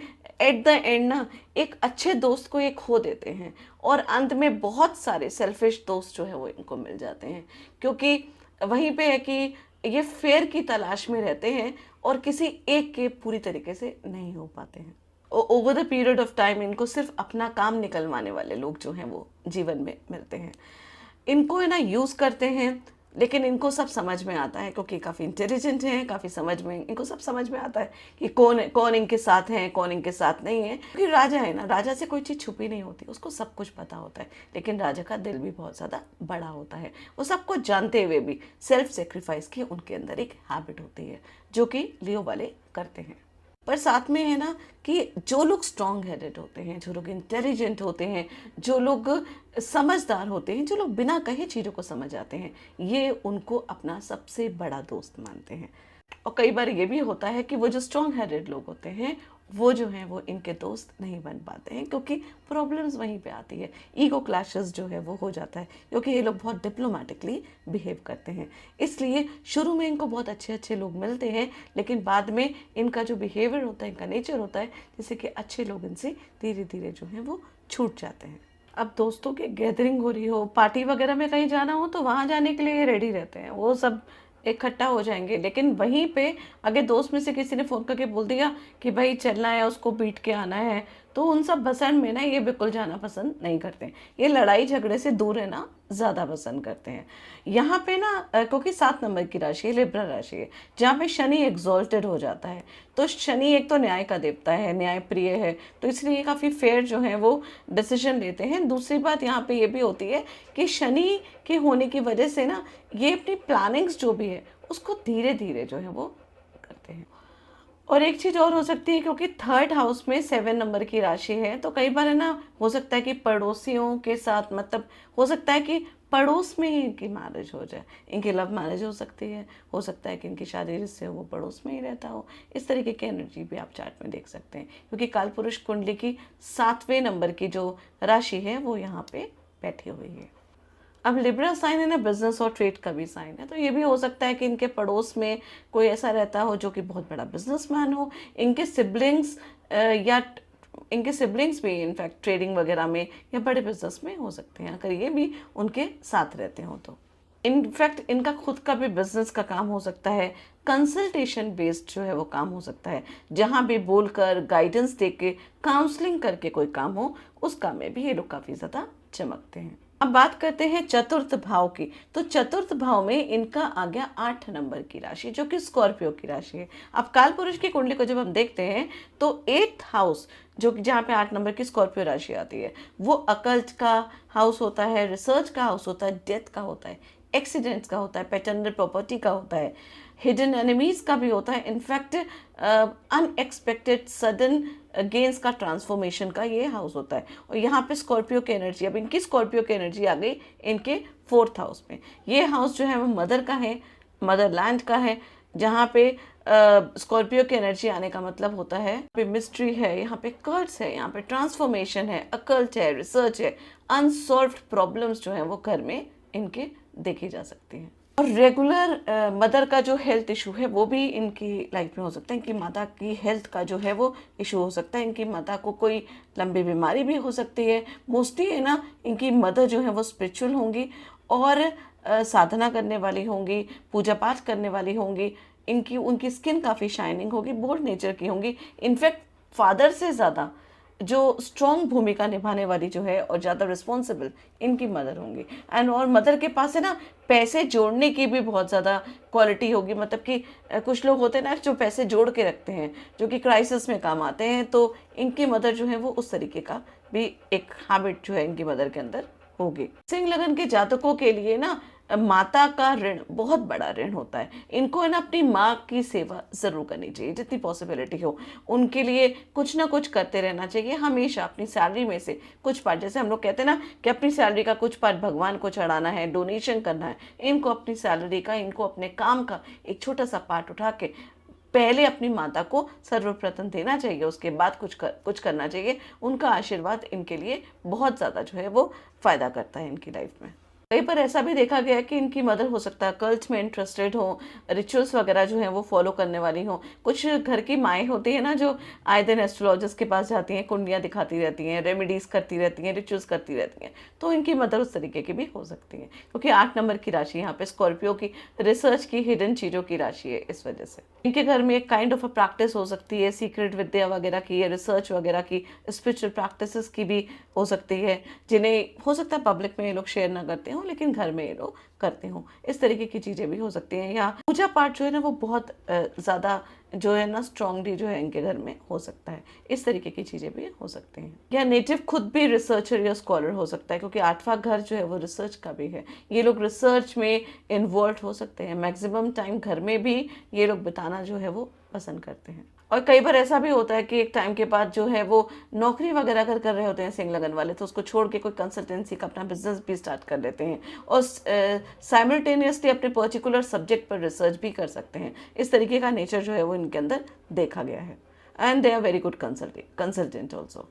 एट द एंड ना एक अच्छे दोस्त को ये खो देते हैं, और अंत में बहुत सारे सेल्फिश दोस्त जो है वो इनको मिल जाते हैं, क्योंकि वहीं पे है कि ये फेयर की तलाश में रहते हैं और किसी एक के पूरी तरीके से नहीं हो पाते हैं। Over the period of time इनको सिर्फ अपना काम निकलवाने वाले लोग जो हैं वो जीवन में मिलते हैं। इनको है ना यूज़ करते हैं, लेकिन इनको सब समझ में आता है, क्योंकि काफ़ी इंटेलिजेंट हैं, काफ़ी समझ में, इनको सब समझ में आता है कि कौन इनके साथ है, कौन इनके साथ नहीं है। क्योंकि राजा है ना, राजा से कोई चीज़ छुपी नहीं होती, उसको सब कुछ पता होता है। लेकिन राजा का दिल भी बहुत ज़्यादा बड़ा होता है, वो सब कुछ जानते हुए भी सेल्फ सेक्रीफाइस की उनके अंदर एक हैबिट होती है, जो कि लियो वाले करते हैं। पर साथ में है ना कि जो लोग स्ट्रॉन्ग हेडेड होते हैं, जो लोग इंटेलिजेंट होते हैं, जो लोग समझदार होते हैं, जो लोग बिना कहे चीज़ों को समझ आते हैं, ये उनको अपना सबसे बड़ा दोस्त मानते हैं। और कई बार ये भी होता है कि वो जो स्ट्रॉन्ग हेडेड लोग होते हैं वो जो हैं वो इनके दोस्त नहीं बन पाते हैं, क्योंकि प्रॉब्लम्स वहीं पे आती है, ईगो क्लैशेस जो है वो हो जाता है, क्योंकि ये लोग बहुत डिप्लोमेटिकली बिहेव करते हैं। इसलिए शुरू में इनको बहुत अच्छे अच्छे लोग मिलते हैं, लेकिन बाद में इनका जो बिहेवियर होता है, इनका नेचर होता है, जैसे कि अच्छे लोग इनसे धीरे धीरे जो है वो छूट जाते हैं। अब दोस्तों की गैदरिंग हो रही हो, पार्टी वगैरह में कहीं जाना हो, तो वहाँ जाने के लिए रेडी रहते हैं, वो सब इकट्ठा हो जाएंगे। लेकिन वहीं पे अगर दोस्त में से किसी ने फ़ोन करके बोल दिया कि भाई चलना है, उसको बीट के आना है, तो उन सब भसन में ना ये बिल्कुल जाना पसंद नहीं करते। ये लड़ाई झगड़े से दूर रहना ज़्यादा पसंद करते हैं। यहाँ पे ना क्योंकि 7 नंबर की राशि है, लिब्रा राशि है, जहाँ पे शनि एग्जॉल्टेड हो जाता है। तो शनि एक तो न्याय का देवता है, न्याय प्रिय है, तो इसलिए ये काफ़ी फेयर जो है वो डिसीजन लेते हैं। दूसरी बात यहाँ पे ये भी होती है कि शनि के होने की वजह से ना ये अपनी प्लानिंग्स जो भी है उसको धीरे धीरे जो है वो करते हैं। और एक चीज़ और हो सकती है, क्योंकि 3rd हाउस में 7 नंबर की राशि है, तो कई बार है ना हो सकता है कि पड़ोसियों के साथ, मतलब हो सकता है कि पड़ोस में ही इनकी मैरिज हो जाए, इनकी लव मैरिज हो सकती है, हो सकता है कि इनकी शादी जिससे वो पड़ोस में ही रहता हो। इस तरीके की एनर्जी भी आप चार्ट में देख सकते हैं, क्योंकि कालपुरुष कुंडली की 7वें नंबर की जो राशि है वो यहाँ पे बैठी हुई है। अब लिब्रा साइन है ना, बिजनेस और ट्रेड का भी साइन है, तो ये भी हो सकता है कि इनके पड़ोस में कोई ऐसा रहता हो जो कि बहुत बड़ा बिजनेसमैन हो, इनके सिबलिंग्स या इनके सिबलिंग्स भी इनफैक्ट ट्रेडिंग वगैरह में या बड़े बिजनेस में हो सकते हैं, अगर ये भी उनके साथ रहते हो तो। इनफैक्ट इनका खुद का भी बिजनेस का काम हो सकता है, कंसल्टेशन बेस्ड जो है वो काम हो सकता है, जहाँ भी बोलकर गाइडेंस देके काउंसलिंग करके कोई काम हो, उस काम में भी ये लोग काफ़ी ज़्यादा चमकते हैं। अब बात करते हैं चतुर्थ भाव की। तो चतुर्थ भाव में इनका आ गया 8 नंबर की राशि, जो कि स्कॉर्पियो की राशि है। अब काल पुरुष की कुंडली को जब हम देखते हैं तो 8th हाउस, जो कि जहाँ पे 8 नंबर की स्कॉर्पियो राशि आती है, वो अकल्ट का हाउस होता है, रिसर्च का हाउस होता है, डेथ का होता है, एक्सीडेंट्स का होता है, पैटर्नल प्रॉपर्टी का होता है, हिडन एनिमीज का भी होता है, इनफैक्ट अनएक्सपेक्टेड सडन गेन्स का, ट्रांसफॉर्मेशन का ये हाउस होता है। और यहाँ पे स्कॉर्पियो की एनर्जी, अब इनकी स्कॉर्पियो की एनर्जी आ गई इनके 4th हाउस में। ये हाउस जो है वो मदर का है, मदरलैंड का है, जहाँ पे स्कॉर्पियो की एनर्जी आने का मतलब होता है पे मिस्ट्री है, यहाँ पे कर्स है, यहाँ पे ट्रांसफॉर्मेशन है, अकल्ट है, रिसर्च है, अनसॉल्व्ड प्रॉब्लम्स जो है वो घर में इनके देखी जा सकती हैं। और रेगुलर मदर का जो हेल्थ इशू है वो भी इनकी लाइफ में हो सकता है। इनकी माता की हेल्थ का जो है वो इशू हो सकता है, इनकी माता को कोई लंबी बीमारी भी हो सकती है। मोस्टली है ना, इनकी मदर जो है वो स्पिरिचुअल होंगी और साधना करने वाली होंगी, पूजा पाठ करने वाली होंगी। उनकी स्किन काफ़ी शाइनिंग होगी, बोल्ड नेचर की होंगी। इनफैक्ट फादर से ज़्यादा जो स्ट्रॉन्ग भूमिका निभाने वाली जो है और ज़्यादा रिस्पॉन्सिबल इनकी मदर होंगी। एंड और मदर के पास है ना पैसे जोड़ने की भी बहुत ज़्यादा क्वालिटी होगी। मतलब कि कुछ लोग होते हैं ना जो पैसे जोड़ के रखते हैं, जो कि क्राइसिस में काम आते हैं, तो इनकी मदर जो है वो उस तरीके का भी एक हैबिट जो है इनकी मदर के अंदर होगी। सिंह लगन के जातकों के लिए ना माता का ऋण बहुत बड़ा ऋण होता है। इनको है ना अपनी माँ की सेवा ज़रूर करनी चाहिए, जितनी पॉसिबिलिटी हो उनके लिए कुछ ना कुछ करते रहना चाहिए। हमेशा अपनी सैलरी में से कुछ पार्ट, जैसे हम लोग कहते हैं ना कि अपनी सैलरी का कुछ पार्ट भगवान को चढ़ाना है, डोनेशन करना है, इनको अपनी सैलरी का, इनको अपने काम का एक छोटा सा पार्ट उठा के पहले अपनी माता को सर्वप्रथम देना चाहिए, उसके बाद कुछ करना चाहिए। उनका आशीर्वाद इनके लिए बहुत ज़्यादा जो है वो फ़ायदा करता है इनकी लाइफ में। कई बार ऐसा भी देखा गया है कि इनकी मदर हो सकता है कल्ट में इंटरेस्टेड हो, रिचुअल्स वगैरह जो हैं वो फॉलो करने वाली हो। कुछ घर की माएँ होती हैं ना जो आए दिन एस्ट्रोलॉजिस्ट के पास जाती हैं, कुंडलियाँ दिखाती रहती हैं, रेमेडीज़ करती रहती हैं, रिचुअल्स करती रहती हैं, तो इनकी मदर उस तरीके की भी हो सकती है। क्योंकि 8 नंबर की राशि यहाँ पे स्कॉर्पियो की रिसर्च की, हिडन चीज़ों की राशि है, इस वजह से इनके घर में एक काइंड ऑफ अ प्रैक्टिस हो सकती है, सीक्रेट विद्या वगैरह की, रिसर्च वगैरह की, स्पिरिचुअल प्रैक्टिसेस की भी हो सकती है, जिन्हें हो सकता है पब्लिक में ये लोग शेयर ना करते हो लेकिन घर में ये लोग करते हो। इस तरीके की चीज़ें भी हो सकती हैं। या पूजा पाठ जो है ना वो बहुत ज़्यादा जो है ना स्ट्रांगली जो है इनके घर में हो सकता है। इस तरीके की चीज़ें भी हो सकती हैं। या नेटिव खुद भी रिसर्चर या स्कॉलर हो सकता है, क्योंकि 8वां घर जो है वो रिसर्च का भी है। ये लोग रिसर्च में इन्वॉल्व हो सकते हैं। मैक्सिमम टाइम घर में भी ये लोग बिताना जो है वो पसंद करते हैं। और कई बार ऐसा भी होता है कि एक टाइम के बाद जो है वो नौकरी वगैरह अगर कर रहे होते हैं सिंह लगन वाले, तो उसको छोड़ के कोई कंसल्टेंसी का अपना बिजनेस भी स्टार्ट कर लेते हैं और साइमल्टेनियसली अपने पर्टिकुलर सब्जेक्ट पर रिसर्च भी कर सकते हैं। इस तरीके का नेचर जो है वो इनके अंदर देखा गया है। And they are very good consultant also.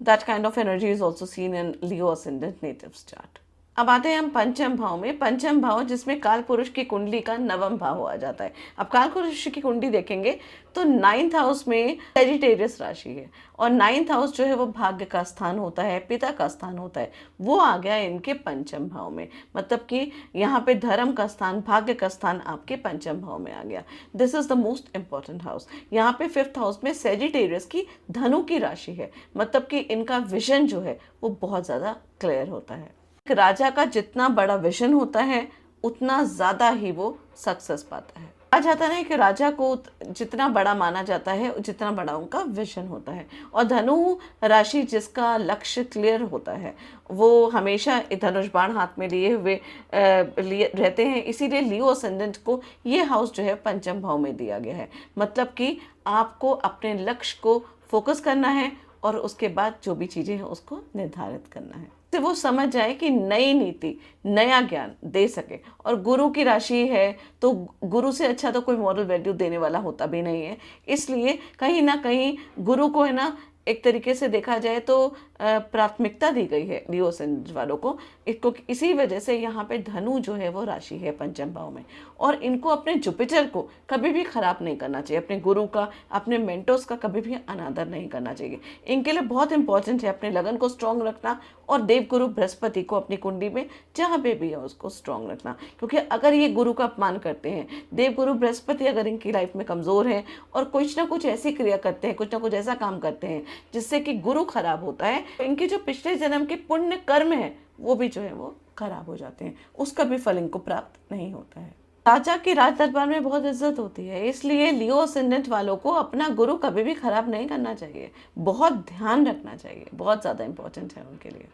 That kind of energy is also seen in Leo ascendant natives chart. अब आते हैं हम पंचम भाव में। पंचम भाव जिसमें काल पुरुष की कुंडली का 9वां भाव आ जाता है। अब काल पुरुष की कुंडली देखेंगे तो 9th हाउस में सेजिटेरियस राशि है और 9th हाउस जो है वो भाग्य का स्थान होता है, पिता का स्थान होता है, वो आ गया इनके पंचम भाव में। मतलब कि यहाँ पे धर्म का स्थान, भाग्य का स्थान आपके पंचम भाव में आ गया। This is the most important house. यहाँ पे 5th हाउस में सेजिटेरियस की धनु की राशि है। मतलब कि इनका विजन जो है वो बहुत ज़्यादा क्लियर होता है। राजा का जितना बड़ा विजन होता है उतना ज्यादा ही वो सक्सेस पाता है। कहा जाता है कि राजा को जितना बड़ा माना जाता है जितना बड़ा उनका विजन होता है। और धनु राशि जिसका लक्ष्य क्लियर होता है वो हमेशा धनुष बाण हाथ में लिए हुए रहते हैं। इसीलिए लियो असेंडेंट को ये हाउस जो है पंचम भाव में दिया गया है। मतलब कि आपको अपने लक्ष्य को फोकस करना है और उसके बाद जो भी चीज़ें हैं उसको निर्धारित करना है, तो वो समझ जाए कि नई नीति, नया ज्ञान दे सके। और गुरु की राशि है तो गुरु से अच्छा तो कोई मॉरल वैल्यू देने वाला होता भी नहीं है। इसलिए कहीं ना कहीं गुरु को है ना एक तरीके से देखा जाए तो प्राथमिकता दी गई है लियो असेंडेंट वालों को। इसको इसी वजह से यहाँ पे धनु जो है वो राशि है पंचम भाव में, और इनको अपने जुपिटर को कभी भी खराब नहीं करना चाहिए, अपने गुरु का, अपने मेंटोर्स का कभी भी अनादर नहीं करना चाहिए। इनके लिए बहुत इंपॉर्टेंट है अपने लगन को स्ट्रांग रखना और देवगुरु बृहस्पति को अपनी कुंडली में जहाँ पे भी है उसको स्ट्रांग रखना, क्योंकि अगर ये गुरु का अपमान करते हैं, देवगुरु बृहस्पति अगर इनकी लाइफ में कमज़ोर है और कुछ ना कुछ ऐसी क्रिया करते हैं, कुछ ना कुछ ऐसा काम करते हैं जिससे कि गुरु खराब होता है, तो इनके जो पिछले जन्म के पुण्य कर्म है वो भी जो है वो खराब हो जाते हैं, उसका भी फल इनको प्राप्त नहीं होता है। राजा की राज दरबार में बहुत इज्जत होती है, इसलिए लियो असेंडेंट वालों को अपना गुरु कभी भी खराब नहीं करना चाहिए, बहुत ध्यान रखना चाहिए, बहुत ज़्यादा इंपॉर्टेंट है उनके लिए।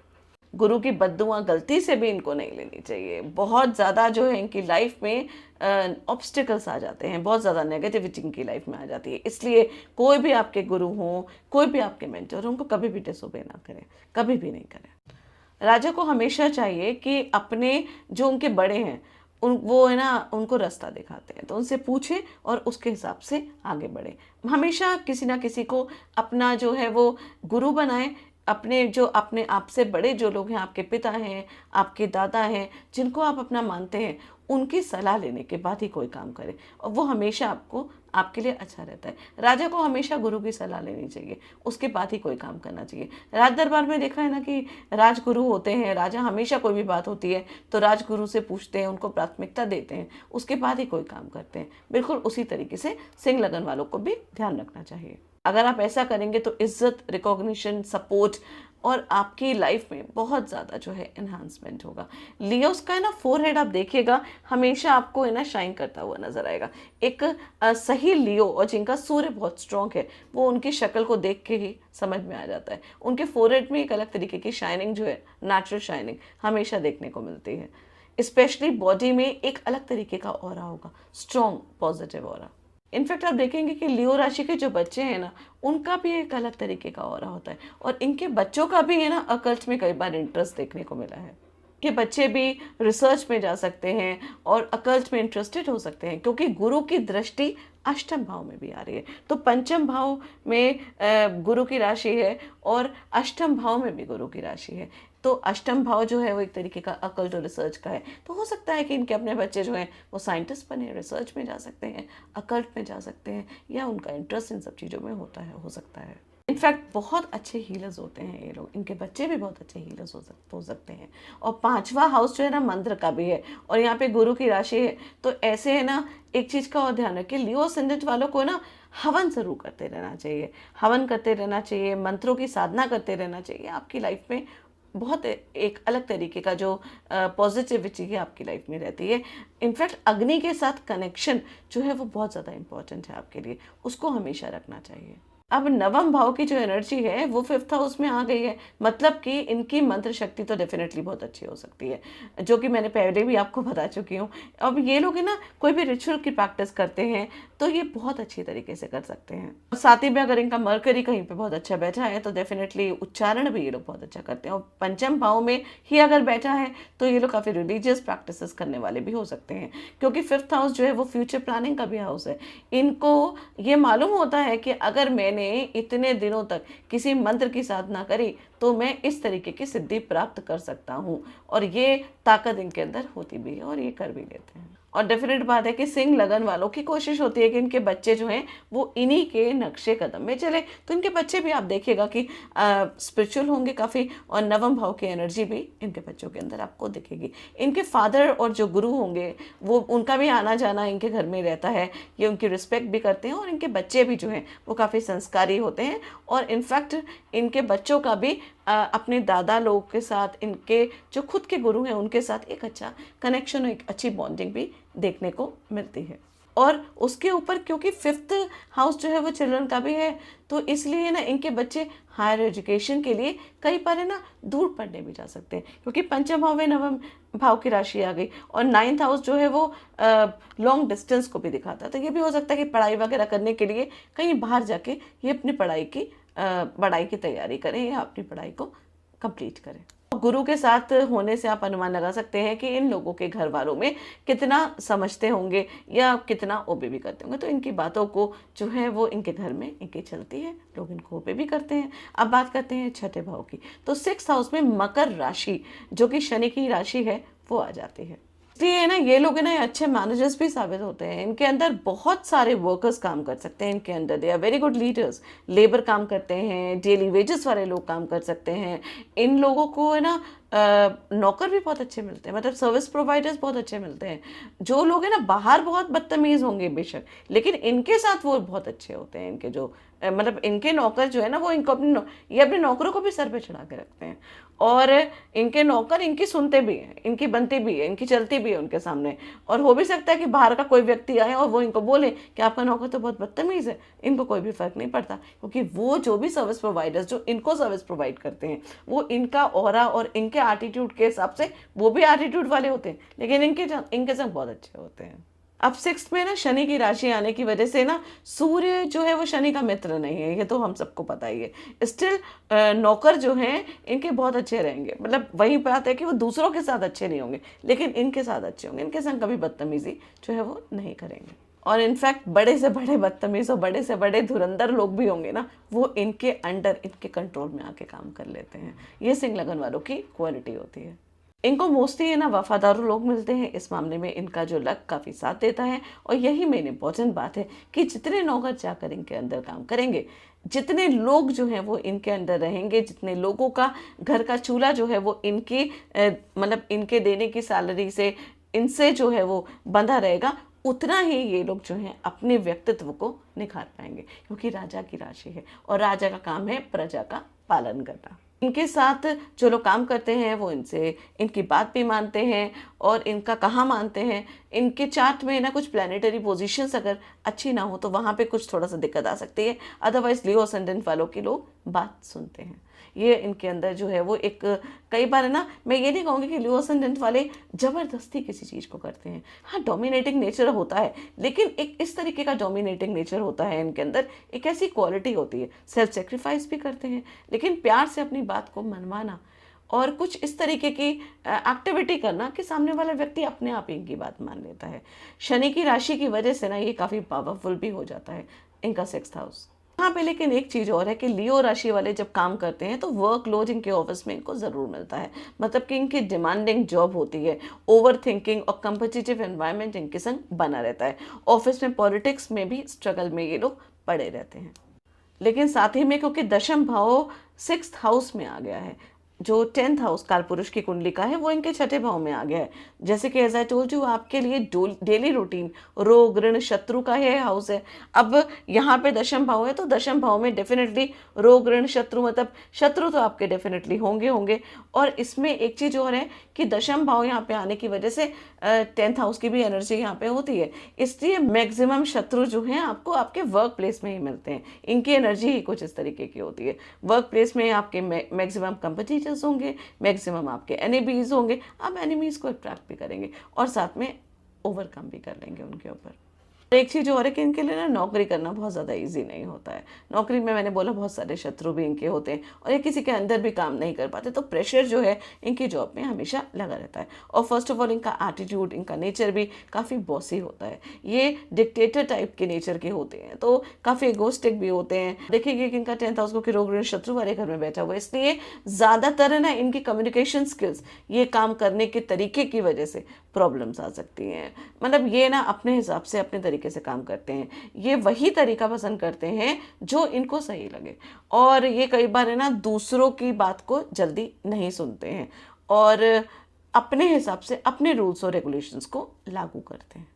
गुरु की बद्दुआ गलती से भी इनको नहीं लेनी चाहिए। बहुत ज़्यादा जो है इनकी लाइफ में ऑब्स्टिकल्स आ जाते हैं, बहुत ज़्यादा नेगेटिविटी इनकी लाइफ में आ जाती है, इसलिए कोई भी आपके गुरु हों, कोई भी आपके मेंटर हों, उनको कभी भी डिसोबे ना करें, कभी भी नहीं करें। राजा को हमेशा चाहिए कि अपने जो उनके बड़े हैं वो है ना उनको रास्ता दिखाते हैं तो उनसे पूछें और उसके हिसाब से आगे बढ़े। हमेशा किसी ना किसी को अपना जो है वो गुरु बनाएं, अपने जो अपने आप से बड़े जो लोग हैं, आपके पिता हैं, आपके दादा हैं, जिनको आप अपना मानते हैं, उनकी सलाह लेने के बाद ही कोई काम करें, और वो हमेशा आपको आपके लिए अच्छा रहता है। राजा को हमेशा गुरु की सलाह लेनी चाहिए, उसके बाद ही कोई काम करना चाहिए। राज दरबार में देखा है ना कि राजगुरु होते हैं, राजा हमेशा कोई भी बात होती है तो राजगुरु से पूछते हैं, उनको प्राथमिकता देते हैं, उसके बाद ही कोई काम करते हैं। बिल्कुल उसी तरीके से सिंह लगन वालों को भी ध्यान रखना चाहिए। अगर आप ऐसा करेंगे तो इज्जत, रिकॉग्निशन, सपोर्ट और आपकी लाइफ में बहुत ज़्यादा जो है एनहांसमेंट होगा। लियोस का है ना फोरहेड आप देखिएगा हमेशा आपको है ना शाइन करता हुआ नजर आएगा। एक सही लियो और जिनका सूर्य बहुत स्ट्रॉन्ग है वो उनकी शक्ल को देख के ही समझ में आ जाता है। उनके फोरहेड में एक अलग तरीके की शाइनिंग जो है, नेचुरल शाइनिंग हमेशा देखने को मिलती है। स्पेशली बॉडी में एक अलग तरीके का ऑरा होगा, स्ट्रॉन्ग पॉजिटिव ऑरा। इनफैक्ट आप देखेंगे कि लियो राशि के जो बच्चे हैं ना उनका भी एक अलग तरीके का ऑरा होता है, और इनके बच्चों का भी है ना अकल्ट में कई बार इंटरेस्ट देखने को मिला है कि बच्चे भी रिसर्च में जा सकते हैं और अकल्ट में इंटरेस्टेड हो सकते हैं, क्योंकि गुरु की दृष्टि अष्टम भाव में भी आ रही है। तो पंचम भाव में गुरु की राशि है और अष्टम भाव में भी गुरु की राशि है, तो अष्टम भाव जो है वो एक तरीके का अकल्ट और रिसर्च का है। तो हो सकता है कि इनके अपने बच्चे जो हैं वो साइंटिस्ट बने, रिसर्च में जा सकते हैं, अकल्ट में जा सकते हैं, या उनका इंटरेस्ट इन सब चीज़ों में होता है, हो सकता है। इनफैक्ट बहुत अच्छे हीलर्स होते हैं ये लोग, इनके बच्चे भी बहुत अच्छे हीलर्स हो सकते हैं। और पांचवा हाउस जो है ना मंत्र का भी है, और यहाँ पे गुरु की राशि है, तो ऐसे है ना एक चीज़ का और ध्यान रखिए, लियो असेंडेंट वालों को ना हवन जरूर करते रहना चाहिए, हवन करते रहना चाहिए, मंत्रों की साधना करते रहना चाहिए। आपकी लाइफ में बहुत एक अलग तरीके का जो पॉजिटिविटी है आपकी लाइफ में रहती है। इनफैक्ट अग्नि के साथ कनेक्शन जो है वो बहुत ज़्यादा इंपॉर्टेंट है आपके लिए, उसको हमेशा रखना चाहिए। अब नवम भाव की जो एनर्जी है वो 5th हाउस में आ गई है, मतलब कि इनकी मंत्र शक्ति तो डेफिनेटली बहुत अच्छी हो सकती है, जो कि मैंने पहले भी आपको बता चुकी हूँ। अब ये लोग है ना कोई भी रिचुअल की प्रैक्टिस करते हैं तो ये बहुत अच्छी तरीके से कर सकते हैं। और साथ ही में अगर इनका मरकरी कहीं पे बहुत अच्छा बैठा है तो डेफिनेटली उच्चारण भी ये लोग बहुत अच्छा करते हैं। और पंचम भाव में ही अगर बैठा है तो ये लोग काफ़ी रिलीजियस प्रैक्टिसेस करने वाले भी हो सकते हैं, क्योंकि 5th हाउस जो है वो फ्यूचर प्लानिंग का भी हाउस है। इनको ये मालूम होता है कि अगर मैंने इतने दिनों तक किसी मंत्र की साधना करी तो मैं इस तरीके की सिद्धि प्राप्त कर सकता हूँ, और ये ताकत इनके अंदर होती भी है और ये कर भी लेते हैं। और डेफिनेट बात है कि सिंह लगन वालों की कोशिश होती है कि इनके बच्चे जो हैं वो इन्हीं के नक्शे कदम में चले, तो इनके बच्चे भी आप देखिएगा कि स्पिरिचुअल होंगे काफ़ी, और नवम भाव की एनर्जी भी इनके बच्चों के अंदर आपको दिखेगी। इनके फादर और जो गुरु होंगे वो उनका भी आना जाना इनके घर में रहता है, ये उनकी रिस्पेक्ट भी करते हैं, और इनके बच्चे भी जो हैं वो काफ़ी संस्कारी होते हैं। और इनफैक्ट इनके बच्चों का भी अपने दादा लोगों के साथ, इनके जो खुद के गुरु हैं उनके साथ एक अच्छा कनेक्शन, एक अच्छी बॉन्डिंग भी देखने को मिलती है। और उसके ऊपर क्योंकि 5th हाउस जो है वो चिल्ड्रन का भी है, तो इसलिए ना इनके बच्चे हायर एजुकेशन के लिए कई बार है ना दूर पढ़ने भी जा सकते हैं, क्योंकि पंचम भाव में नवम भाव की राशि आ गई, और 9th हाउस जो है वो लॉन्ग डिस्टेंस को भी दिखाता है। तो ये भी हो सकता है कि पढ़ाई वगैरह करने के लिए कहीं बाहर जाके ये अपनी पढ़ाई की तैयारी करें या अपनी पढ़ाई को कंप्लीट करें। गुरु के साथ होने से आप अनुमान लगा सकते हैं कि इन लोगों के घर वालों में कितना समझते होंगे या कितना ओबे भी करते होंगे। तो इनकी बातों को जो है वो इनके घर में इनकी चलती है, लोग इनको ओबे भी करते हैं। अब बात करते हैं छठे भाव की। तो 6th हाउस में मकर राशि जो कि शनि की राशि है वो आ जाती है। इसलिए है ना, ये लोग है ना अच्छे मैनेजर्स भी साबित होते हैं। इनके अंदर बहुत सारे वर्कर्स काम कर सकते हैं। इनके अंदर they are very good leaders. Labour काम करते हैं, डेली वेजेस वाले लोग काम कर सकते हैं। इन लोगों को है ना नौकर भी बहुत अच्छे मिलते हैं, मतलब सर्विस प्रोवाइडर्स बहुत अच्छे मिलते हैं। जो लोग है ना बाहर बहुत बदतमीज होंगे बेशक, लेकिन इनके साथ वो बहुत अच्छे होते हैं। इनके जो मतलब इनके नौकर जो है ना वो इनको ये अपने नौकरों को भी सर पे चढ़ा के रखते हैं, और इनके नौकर इनकी सुनते भी हैं, इनकी बनती भी है, इनकी चलती भी है उनके सामने। और हो भी सकता है कि बाहर का कोई व्यक्ति आए और वो इनको बोले कि आपका नौकर तो बहुत बदतमीज है, इनको कोई भी फर्क नहीं पड़ता, क्योंकि वो जो भी सर्विस प्रोवाइडर्स जो इनको सर्विस प्रोवाइड करते हैं वो इनका ऑरा और इनके एटीट्यूड के हिसाब से वो भी एटीट्यूड वाले होते हैं, लेकिन इनके संग बहुत अच्छे होते हैं। अब 6th में ना शनि की राशि आने की वजह से ना सूर्य जो है वो शनि का मित्र नहीं है, ये तो हम सबको पता ही है। स्टिल नौकर जो हैं इनके बहुत अच्छे रहेंगे, मतलब वही बात है कि वो दूसरों के साथ अच्छे नहीं होंगे लेकिन इनके साथ अच्छे होंगे, इनके संग कभी बदतमीजी जो है वो नहीं करेंगे। और इनफैक्ट बड़े से बड़े बदतमीज और बड़े से बड़े धुरंधर लोग भी होंगे ना, वो इनके अंडर इनके कंट्रोल में आके काम कर लेते हैं। ये सिंह लगन वालों की क्वालिटी होती है। इनको मोस्टली है ना वफादार लोग मिलते हैं। इस मामले में इनका जो लक काफ़ी साथ देता है। और यही मेन इंपॉर्टेंट बात है कि जितने नौकर जाकर इनके अंदर काम करेंगे, जितने लोग जो हैं वो इनके अंदर रहेंगे, जितने लोगों का घर का चूल्हा जो है वो इनकी मतलब इनके देने की सैलरी से इनसे जो है वो बंधा रहेगा, उतना ही ये लोग जो हैं अपने व्यक्तित्व को निखार पाएंगे, क्योंकि राजा की राशि है और राजा का काम है प्रजा का पालन करना। इनके साथ जो लोग काम करते हैं वो इनसे इनकी बात भी मानते हैं और इनका कहाँ मानते हैं। इनके चार्ट में ना कुछ प्लानिटरी पोजीशंस अगर अच्छी ना हो तो वहाँ पे कुछ थोड़ा सा दिक्कत आ सकती है। अदरवाइज लियो असेंडेंट वालों की लोग बात सुनते हैं। ये इनके अंदर जो है वो एक कई बार है ना, मैं ये नहीं कहूँगी कि लियो असेंडेंट वाले ज़बरदस्ती किसी चीज़ को करते हैं। हाँ, डोमिनेटिंग नेचर होता है, लेकिन एक इस तरीके का डोमिनेटिंग नेचर होता है इनके अंदर। एक ऐसी क्वालिटी होती है, सेल्फ सेक्रीफाइस भी करते हैं, लेकिन प्यार से अपनी बात को मनवाना और कुछ इस तरीके की एक्टिविटी करना कि सामने वाला व्यक्ति अपने आप ही इनकी बात मान लेता है। शनि की राशि की वजह से ना ये काफ़ी पावरफुल भी हो जाता है इनका 6th हाउस। यहाँ पे लेकिन एक चीज़ और है कि लियो राशि वाले जब काम करते हैं तो वर्कलोड इनके ऑफिस में इनको ज़रूर मिलता है, मतलब कि इनकी डिमांडिंग जॉब होती है। ओवर थिंकिंग और कम्पिटिटिव एनवायरनमेंट इनके संग बना रहता है। ऑफिस में पॉलिटिक्स में भी स्ट्रगल में ये लोग पड़े रहते हैं। लेकिन साथ ही में क्योंकि दशम भाव 6th हाउस में आ गया है, जो 10th हाउस कालपुरुष की कुंडली का है वो इनके छठे भाव में आ गया है। जैसे कि एज आई टोल्ड यू, आपके लिए डेली रूटीन रोग ऋण शत्रु का ये हाउस है। अब यहाँ पे दशम भाव है तो दशम भाव में डेफिनेटली रोग ऋण शत्रु, मतलब शत्रु तो आपके डेफिनेटली होंगे होंगे। और इसमें एक चीज़ और है कि दशम भाव यहाँ पे आने की वजह से 10th हाउस की भी एनर्जी यहाँ पे होती है, इसलिए मैक्सिमम शत्रु जो हैं आपको आपके वर्क प्लेस में ही मिलते हैं। इनकी एनर्जी ही कुछ इस तरीके की होती है। वर्क प्लेस में आपके मैक्सिमम कंपटीटर्स होंगे, मैक्सिमम आपके एनिमीज होंगे। आप एनिमीज को अट्रैक्ट भी करेंगे और साथ में ओवरकम भी कर लेंगे उनके ऊपर। एक चीज़ और है कि इनके लिए ना नौकरी करना बहुत ज़्यादा इजी नहीं होता है। नौकरी में मैंने बोला बहुत सारे शत्रु भी इनके होते हैं और ये किसी के अंदर भी काम नहीं कर पाते, तो प्रेशर जो है इनकी जॉब में हमेशा लगा रहता है। और फर्स्ट ऑफ ऑल इनका एटीट्यूड, इनका नेचर भी काफ़ी बॉसी होता है। ये डिक्टेटर टाइप के नेचर के होते हैं, तो काफ़ी इगोस्टिक भी होते हैं। देखिए कि इनका 10th हाउस को कि रोग ऋण शत्रु वाले घर में बैठा हुआ है, इसलिए ज़्यादातर है ना इनकी कम्युनिकेशन स्किल्स, ये काम करने के तरीके की वजह से प्रॉब्लम्स आ सकती हैं। मतलब ये ना अपने हिसाब से अपने तरीके से काम करते हैं। ये वही तरीका पसंद करते हैं जो इनको सही लगे, और ये कई बार है ना दूसरों की बात को जल्दी नहीं सुनते हैं और अपने हिसाब से अपने रूल्स और रेगुलेशंस को लागू करते हैं।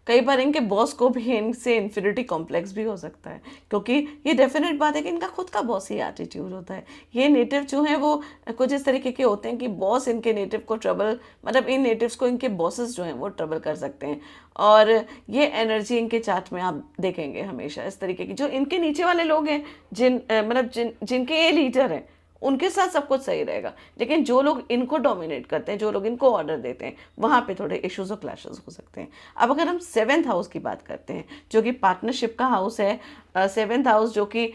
कई बार इनके बॉस को भी इनसे इन्फिनिटी कॉम्प्लेक्स भी हो सकता है, क्योंकि ये डेफिनेट बात है कि इनका खुद का बॉस ही एटीट्यूड होता है। ये नेटिव जो हैं वो कुछ इस तरीके के होते हैं कि बॉस इनके नेटिव को ट्रबल, मतलब इन नेटिव्स को इनके बॉसेस जो हैं वो ट्रबल कर सकते हैं। और ये एनर्जी इनके चार्ट में आप देखेंगे हमेशा इस तरीके की। जो इनके नीचे वाले लोग हैं, जिनके ये लीडर हैं, उनके साथ सब कुछ सही रहेगा, लेकिन जो लोग इनको डोमिनेट करते हैं, जो लोग इनको ऑर्डर देते हैं, वहाँ पे थोड़े इश्यूज और क्लैशेस हो सकते हैं। अब अगर हम 7th हाउस की बात करते हैं, जो कि पार्टनरशिप का हाउस है, 7th हाउस जो कि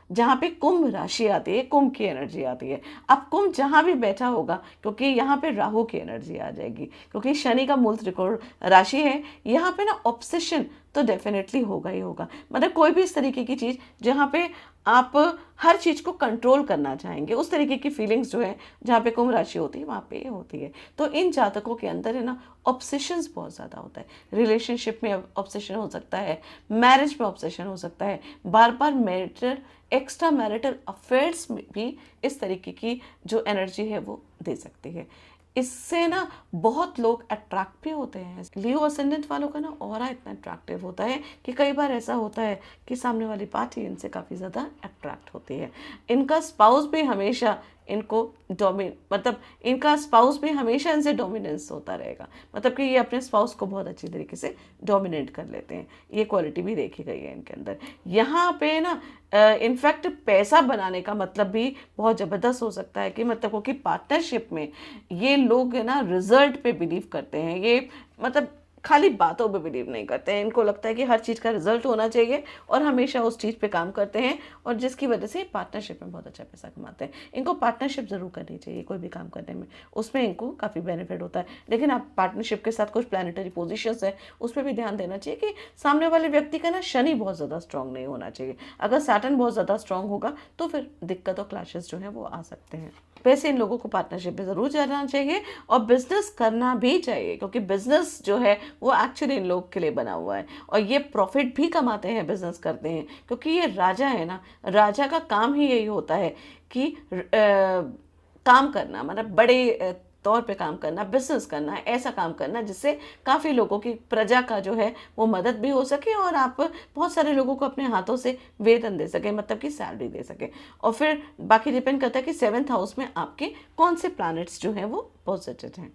जहाँ पे कुंभ राशि आती है, कुंभ की एनर्जी आती है। अब कुंभ जहाँ भी बैठा होगा, क्योंकि यहाँ पे राहु की एनर्जी आ जाएगी, क्योंकि शनि का मूल त्रिकोण राशि है, यहाँ पे ना ऑब्सेशन तो डेफिनेटली होगा ही होगा। मतलब कोई भी इस तरीके की चीज़ जहाँ पे आप हर चीज़ को कंट्रोल करना चाहेंगे, उस तरीके की फीलिंग्स जो है जहाँ पे कुंभ राशि होती है वहाँ पे ये होती है। तो इन जातकों के अंदर है ना ऑब्सेशंस बहुत ज़्यादा होता है। रिलेशनशिप में ऑब्सेशन हो सकता है, मैरिज में ऑब्सेशन हो सकता है, बार बार मैरिटल एक्स्ट्रा मैरिटल अफेयर्स में भी इस तरीके की जो एनर्जी है वो दे सकती है। इससे ना बहुत लोग अट्रैक्ट भी होते हैं। लियो असेंडेंट वालों का ना ऑरा इतना अट्रैक्टिव होता है कि कई बार ऐसा होता है कि सामने वाली पार्टी इनसे काफ़ी ज़्यादा अट्रैक्ट होती है। इनका स्पाउस भी हमेशा इनको मतलब इनका स्पाउस भी हमेशा इनसे डोमिनेंस होता रहेगा। मतलब कि ये अपने स्पाउस को बहुत अच्छी तरीके से डोमिनेट कर लेते हैं। ये क्वालिटी भी देखी गई है इनके अंदर। यहाँ पे ना इनफैक्ट पैसा बनाने का मतलब भी बहुत ज़बरदस्त हो सकता है कि मतलब कि पार्टनरशिप में ये लोग है ना रिजल्ट पे बिलीव करते हैं। ये मतलब खाली बातों पे बिलीव नहीं करते हैं। इनको लगता है कि हर चीज़ का रिजल्ट होना चाहिए और हमेशा उस चीज़ पे काम करते हैं, और जिसकी वजह से पार्टनरशिप में बहुत अच्छा पैसा कमाते हैं। इनको पार्टनरशिप ज़रूर करनी चाहिए कोई भी काम करने में, उसमें इनको काफ़ी बेनिफिट होता है। लेकिन आप पार्टनरशिप के साथ कुछ प्लानिटरी पोजिशंस है उस पर भी ध्यान देना चाहिए कि सामने वाले व्यक्ति का ना शनि बहुत ज़्यादा स्ट्रांग नहीं होना चाहिए। अगर सैटर्न बहुत ज़्यादा स्ट्रांग होगा तो फिर दिक्कत और क्लैशेस जो है वो आ सकते हैं। वैसे इन लोगों को पार्टनरशिप में ज़रूर जाना चाहिए और बिजनेस करना भी चाहिए, क्योंकि बिजनेस जो है वो एक्चुअली इन लोग के लिए बना हुआ है और ये प्रॉफिट भी कमाते हैं, बिजनेस करते हैं। क्योंकि ये राजा है ना, राजा का काम ही यही होता है कि काम करना, मतलब बड़े तौर पे काम करना, बिजनेस करना, ऐसा काम करना जिससे काफ़ी लोगों की प्रजा का जो है वो मदद भी हो सके और आप बहुत सारे लोगों को अपने हाथों से वेतन दे सके, मतलब कि सैलरी दे सके। और फिर बाकी डिपेंड करता है कि 7th हाउस में आपके कौन से प्लैनेट्स जो हैं वो पॉजिटिव हैं।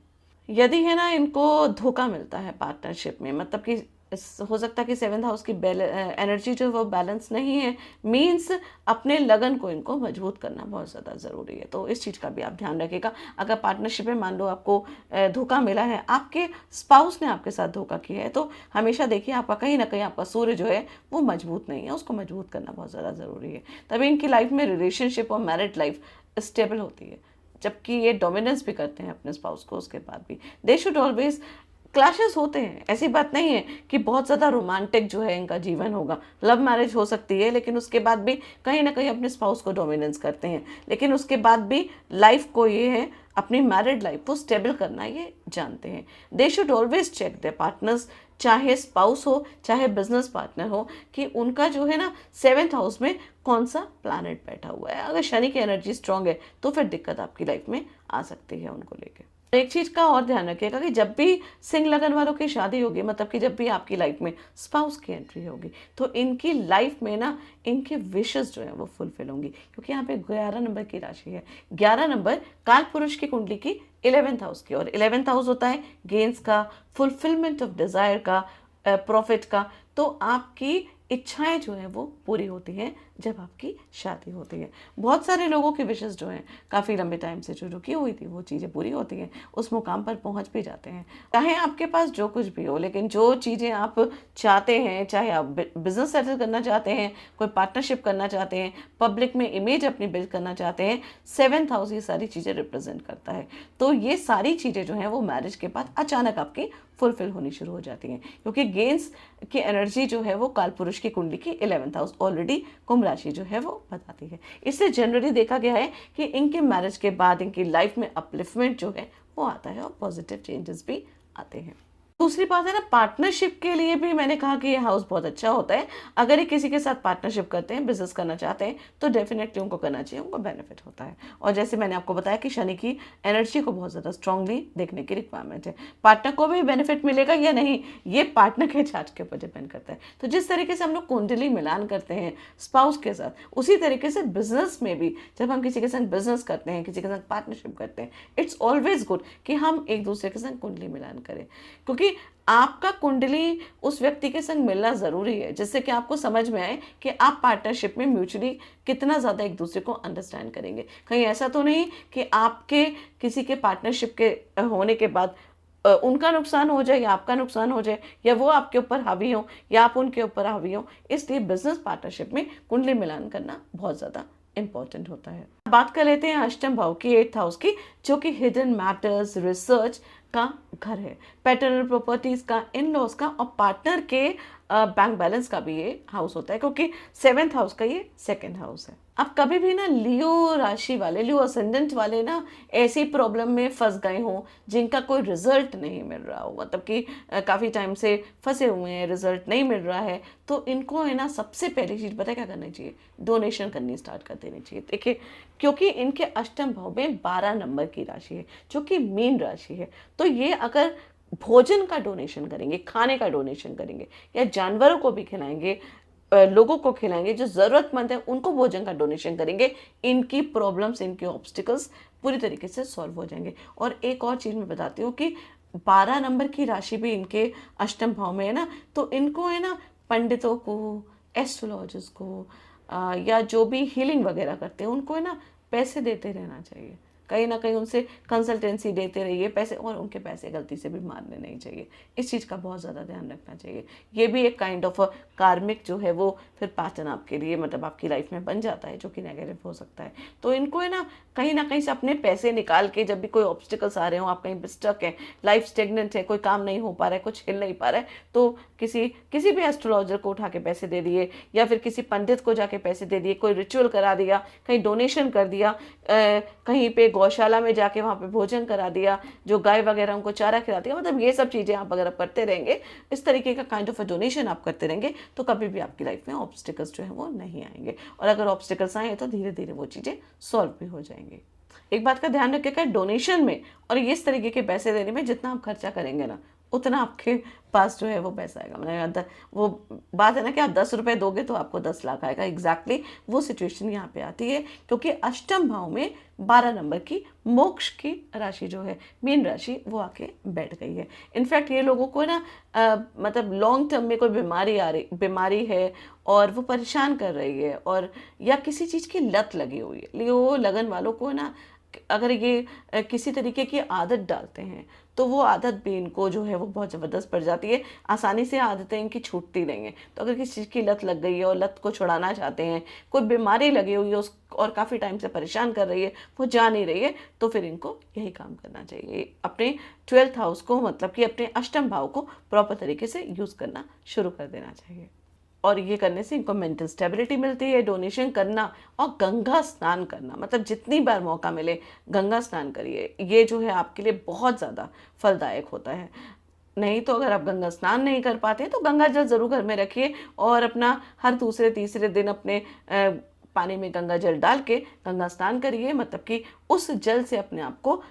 यदि है ना इनको धोखा मिलता है पार्टनरशिप में, मतलब कि हो सकता है कि 7th हाउस की एनर्जी जो है वो बैलेंस नहीं है, मीन्स अपने लगन को इनको मजबूत करना बहुत ज़्यादा ज़रूरी है। तो इस चीज़ का भी आप ध्यान रखिएगा। अगर पार्टनरशिप में मान लो आपको धोखा मिला है, आपके स्पाउस ने आपके साथ धोखा किया है, तो हमेशा देखिए आपका कहीं ना कहीं आपका सूर्य जो है वो मजबूत नहीं है, उसको मजबूत करना बहुत ज़्यादा ज़रूरी है। तभी इनकी लाइफ में रिलेशनशिप और मैरिड लाइफ स्टेबल होती है। जबकि ये डोमिनेंस भी करते हैं अपने स्पाउस को, उसके बाद भी दे शुड ऑलवेज क्लैशेस होते हैं। ऐसी बात नहीं है कि बहुत ज़्यादा रोमांटिक जो है इनका जीवन होगा। लव मैरिज हो सकती है लेकिन उसके बाद भी कहीं ना कहीं अपने स्पाउस को डोमिनेंस करते हैं, लेकिन उसके बाद भी लाइफ को ये है अपनी मैरिड लाइफ को स्टेबल करना ये जानते हैं। They should always check their partners, चाहे स्पाउस हो चाहे बिजनेस पार्टनर हो, कि उनका जो है ना 7th हाउस में कौन सा प्लैनेट बैठा हुआ है। अगर शनि की एनर्जी स्ट्रांग है तो फिर दिक्कत आपकी लाइफ में आ सकती है उनको लेकर। एक चीज़ का और ध्यान रखिएगा कि जब भी सिंह लगन वालों की शादी होगी, मतलब कि जब भी आपकी लाइफ में स्पाउस की एंट्री होगी, तो इनकी लाइफ में ना इनके विशेस जो है वो फुलफिल होंगी, क्योंकि यहाँ पे 11 नंबर की राशि है। 11 नंबर काल पुरुष की कुंडली की 11th हाउस की, और 11th हाउस होता है गेन्स का, फुलफिलमेंट ऑफ डिज़ायर का, प्रॉफिट का। तो आपकी इच्छाएं जो हैं वो पूरी होती हैं जब आपकी शादी होती है। बहुत सारे लोगों की विशेस जो हैं काफ़ी लंबे टाइम से जो रुकी हुई थी वो चीज़ें पूरी होती हैं, उस मुकाम पर पहुंच भी जाते हैं। चाहे आपके पास जो कुछ भी हो, लेकिन जो चीज़ें आप चाहते हैं, चाहे आप बिजनेस सेटल करना चाहते हैं, कोई पार्टनरशिप करना चाहते हैं, पब्लिक में इमेज अपनी बिल्ड करना चाहते हैं, 7th हाउस ये सारी चीज़ें रिप्रेजेंट करता है। तो ये सारी चीज़ें जो हैं वो मैरिज के बाद अचानक आपकी फुलफिल होनी शुरू हो जाती हैं, क्योंकि गेंस की एनर्जी जो है वो कालपुरुष की कुंडली की 11th हाउस ऑलरेडी कुंभ राशि जो है वो बताती है। इससे जनरली देखा गया है कि इनके मैरिज के बाद इनकी लाइफ में अपलिफ्टमेंट जो है वो आता है और पॉजिटिव चेंजेस भी आते हैं। दूसरी बात है ना, पार्टनरशिप के लिए भी मैंने कहा कि ये हाउस बहुत अच्छा होता है। अगर ये किसी के साथ पार्टनरशिप करते हैं, बिजनेस करना चाहते हैं, तो डेफिनेटली उनको करना चाहिए, उनको बेनिफिट होता है। और जैसे मैंने आपको बताया कि शनि की एनर्जी को बहुत ज़्यादा स्ट्रांगली देखने की रिक्वायरमेंट है। पार्टनर को भी बेनिफिट मिलेगा या नहीं, ये पार्टनर के चार्ट के ऊपर डिपेंड करता है। तो जिस तरीके से हम लोग कुंडली मिलान करते हैं स्पाउस के साथ, उसी तरीके से बिजनेस में भी जब हम किसी के संग बिजनेस करते हैं, किसी के संग पार्टनरशिप करते हैं, इट्स ऑलवेज गुड कि हम एक दूसरे के संग कुंडली मिलान करें, क्योंकि आपका कुंडली उस व्यक्ति के संग मिलना ज़रूरी है, जिससे कि आपको समझ में आए कि आप पार्टनरशिप में म्यूचुअली कितना ज़्यादा एक दूसरे को अंडरस्टैंड करेंगे। कहीं ऐसा तो नहीं कि आपके किसी के पार्टनरशिप के होने के बाद उनका नुकसान हो जाए या आपका नुकसान हो जाए, या वो आपके ऊपर हावी हो या आप उनके ऊपर हावी हो। इसलिए बिजनेस पार्टनरशिप में कुंडली मिलान करना बहुत ज़्यादा इंपॉर्टेंट होता है। बात कर लेते हैं अष्टम भाव की, 8th हाउस की, जो कि हिडन मैटर्स, रिसर्च का घर है, पैटर्नल प्रॉपर्टीज का, इन लॉज का और पार्टनर के बैंक बैलेंस का भी ये हाउस होता है, क्योंकि 7th हाउस का ये सेकंड हाउस है। अब कभी भी ना लियो राशि वाले, लियो असेंडेंट वाले ना ऐसी प्रॉब्लम में फंस गए हों जिनका कोई रिजल्ट नहीं मिल रहा हो, मतलब कि काफ़ी टाइम से फंसे हुए हैं, रिजल्ट नहीं मिल रहा है, तो इनको है ना सबसे पहली चीज़ पता है क्या करनी चाहिए, डोनेशन करनी स्टार्ट कर देनी चाहिए। देखिए, क्योंकि इनके अष्टम भाव में 12 नंबर की राशि है जो कि मीन राशि है, तो ये अगर भोजन का डोनेशन करेंगे, खाने का डोनेशन करेंगे या जानवरों को भी खिलाएंगे, लोगों को खिलाएंगे, जो ज़रूरतमंद है उनको भोजन का डोनेशन करेंगे, इनकी प्रॉब्लम्स, इनके ऑब्स्टिकल्स पूरी तरीके से सॉल्व हो जाएंगे। और एक और चीज़ मैं बताती हूँ कि 12 नंबर की राशि भी इनके अष्टम भाव में है ना, तो इनको है ना पंडितों को, एस्ट्रोलॉजर्स को या जो भी हीलिंग वगैरह करते हैं उनको है ना पैसे देते रहना चाहिए, कहीं ना कहीं उनसे कंसल्टेंसी देते रहिए पैसे, और उनके पैसे गलती से भी मारने नहीं चाहिए। इस चीज़ का बहुत ज़्यादा ध्यान रखना चाहिए। ये भी एक काइंड ऑफ कार्मिक जो है वो फिर पैटर्न आपके लिए, मतलब आपकी लाइफ में बन जाता है, जो कि नेगेटिव हो सकता है। तो इनको है ना कहीं से अपने पैसे निकाल के, जब भी कोई ऑब्स्टिकल्स आ रहे हो, आप कहीं पे स्टक है, लाइफ स्टेगनेंट है, कोई काम नहीं हो पा रहा है, कुछ हिल नहीं पा रहा है, तो किसी भी एस्ट्रोलॉजर को उठा के पैसे दे दिए, या फिर किसी पंडित को जाके पैसे दे दिए, कोई रिचुअल करा दिया, कहीं डोनेशन कर दिया, कहीं पे गौशाला में जाके वहाँ पे भोजन करा दिया, जो गाय वगैरह उनको चारा खिला दिया, मतलब ये सब चीज़ें आप अगर आप करते रहेंगे, इस तरीके का काइंड ऑफ अ डोनेशन आप करते रहेंगे, तो कभी भी आपकी लाइफ में ऑब्स्टिकल्स जो है वो नहीं आएंगे। और अगर ऑब्स्टिकल्स आए तो धीरे धीरे वो चीज़ें सॉल्व भी हो जाएंगी। एक बात का ध्यान रखिएगा, डोनेशन में और इस तरीके के पैसे देने में जितना आप खर्चा करेंगे ना, उतना आपके पास जो है वो पैसा आएगा। मतलब वो बात है ना कि आप 10 रुपए दोगे तो आपको 10 लाख आएगा, एग्जैक्टली वो सिचुएशन यहाँ पे आती है, क्योंकि अष्टम भाव में 12 नंबर की मोक्ष की राशि जो है, मीन राशि, वो आके बैठ गई है। इनफैक्ट ये लोगों को ना मतलब लॉन्ग टर्म में कोई बीमारी है और वो परेशान कर रही है, और या किसी चीज़ की लत लगी हुई है, लियो लगन वालों को ना अगर ये किसी तरीके की आदत डालते हैं तो वो आदत भी इनको जो है वो बहुत ज़बरदस्त पड़ जाती है, आसानी से आदतें इनकी छूटती नहीं है। तो अगर किसी चीज़ की लत लग गई है और लत को छुड़ाना चाहते हैं, कोई बीमारी लगी हुई है उस और काफ़ी टाइम से परेशान कर रही है, वो जा नहीं रही है, तो फिर इनको यही काम करना चाहिए, अपने 12th हाउस को, मतलब कि अपने अष्टम भाव को प्रॉपर तरीके से यूज़ करना शुरू कर देना चाहिए। और ये करने से इनको मेंटल स्टेबिलिटी मिलती है। डोनेशन करना और गंगा स्नान करना, मतलब जितनी बार मौका मिले गंगा स्नान करिए, ये जो है आपके लिए बहुत ज़्यादा फलदायक होता है। नहीं तो अगर आप गंगा स्नान नहीं कर पाते तो गंगा जल ज़रूर घर में रखिए, और अपना हर दूसरे तीसरे दिन अपने पानी में गंगा जल डाल के गंगा स्नान करिए, मतलब कि उस जल से अपने आप को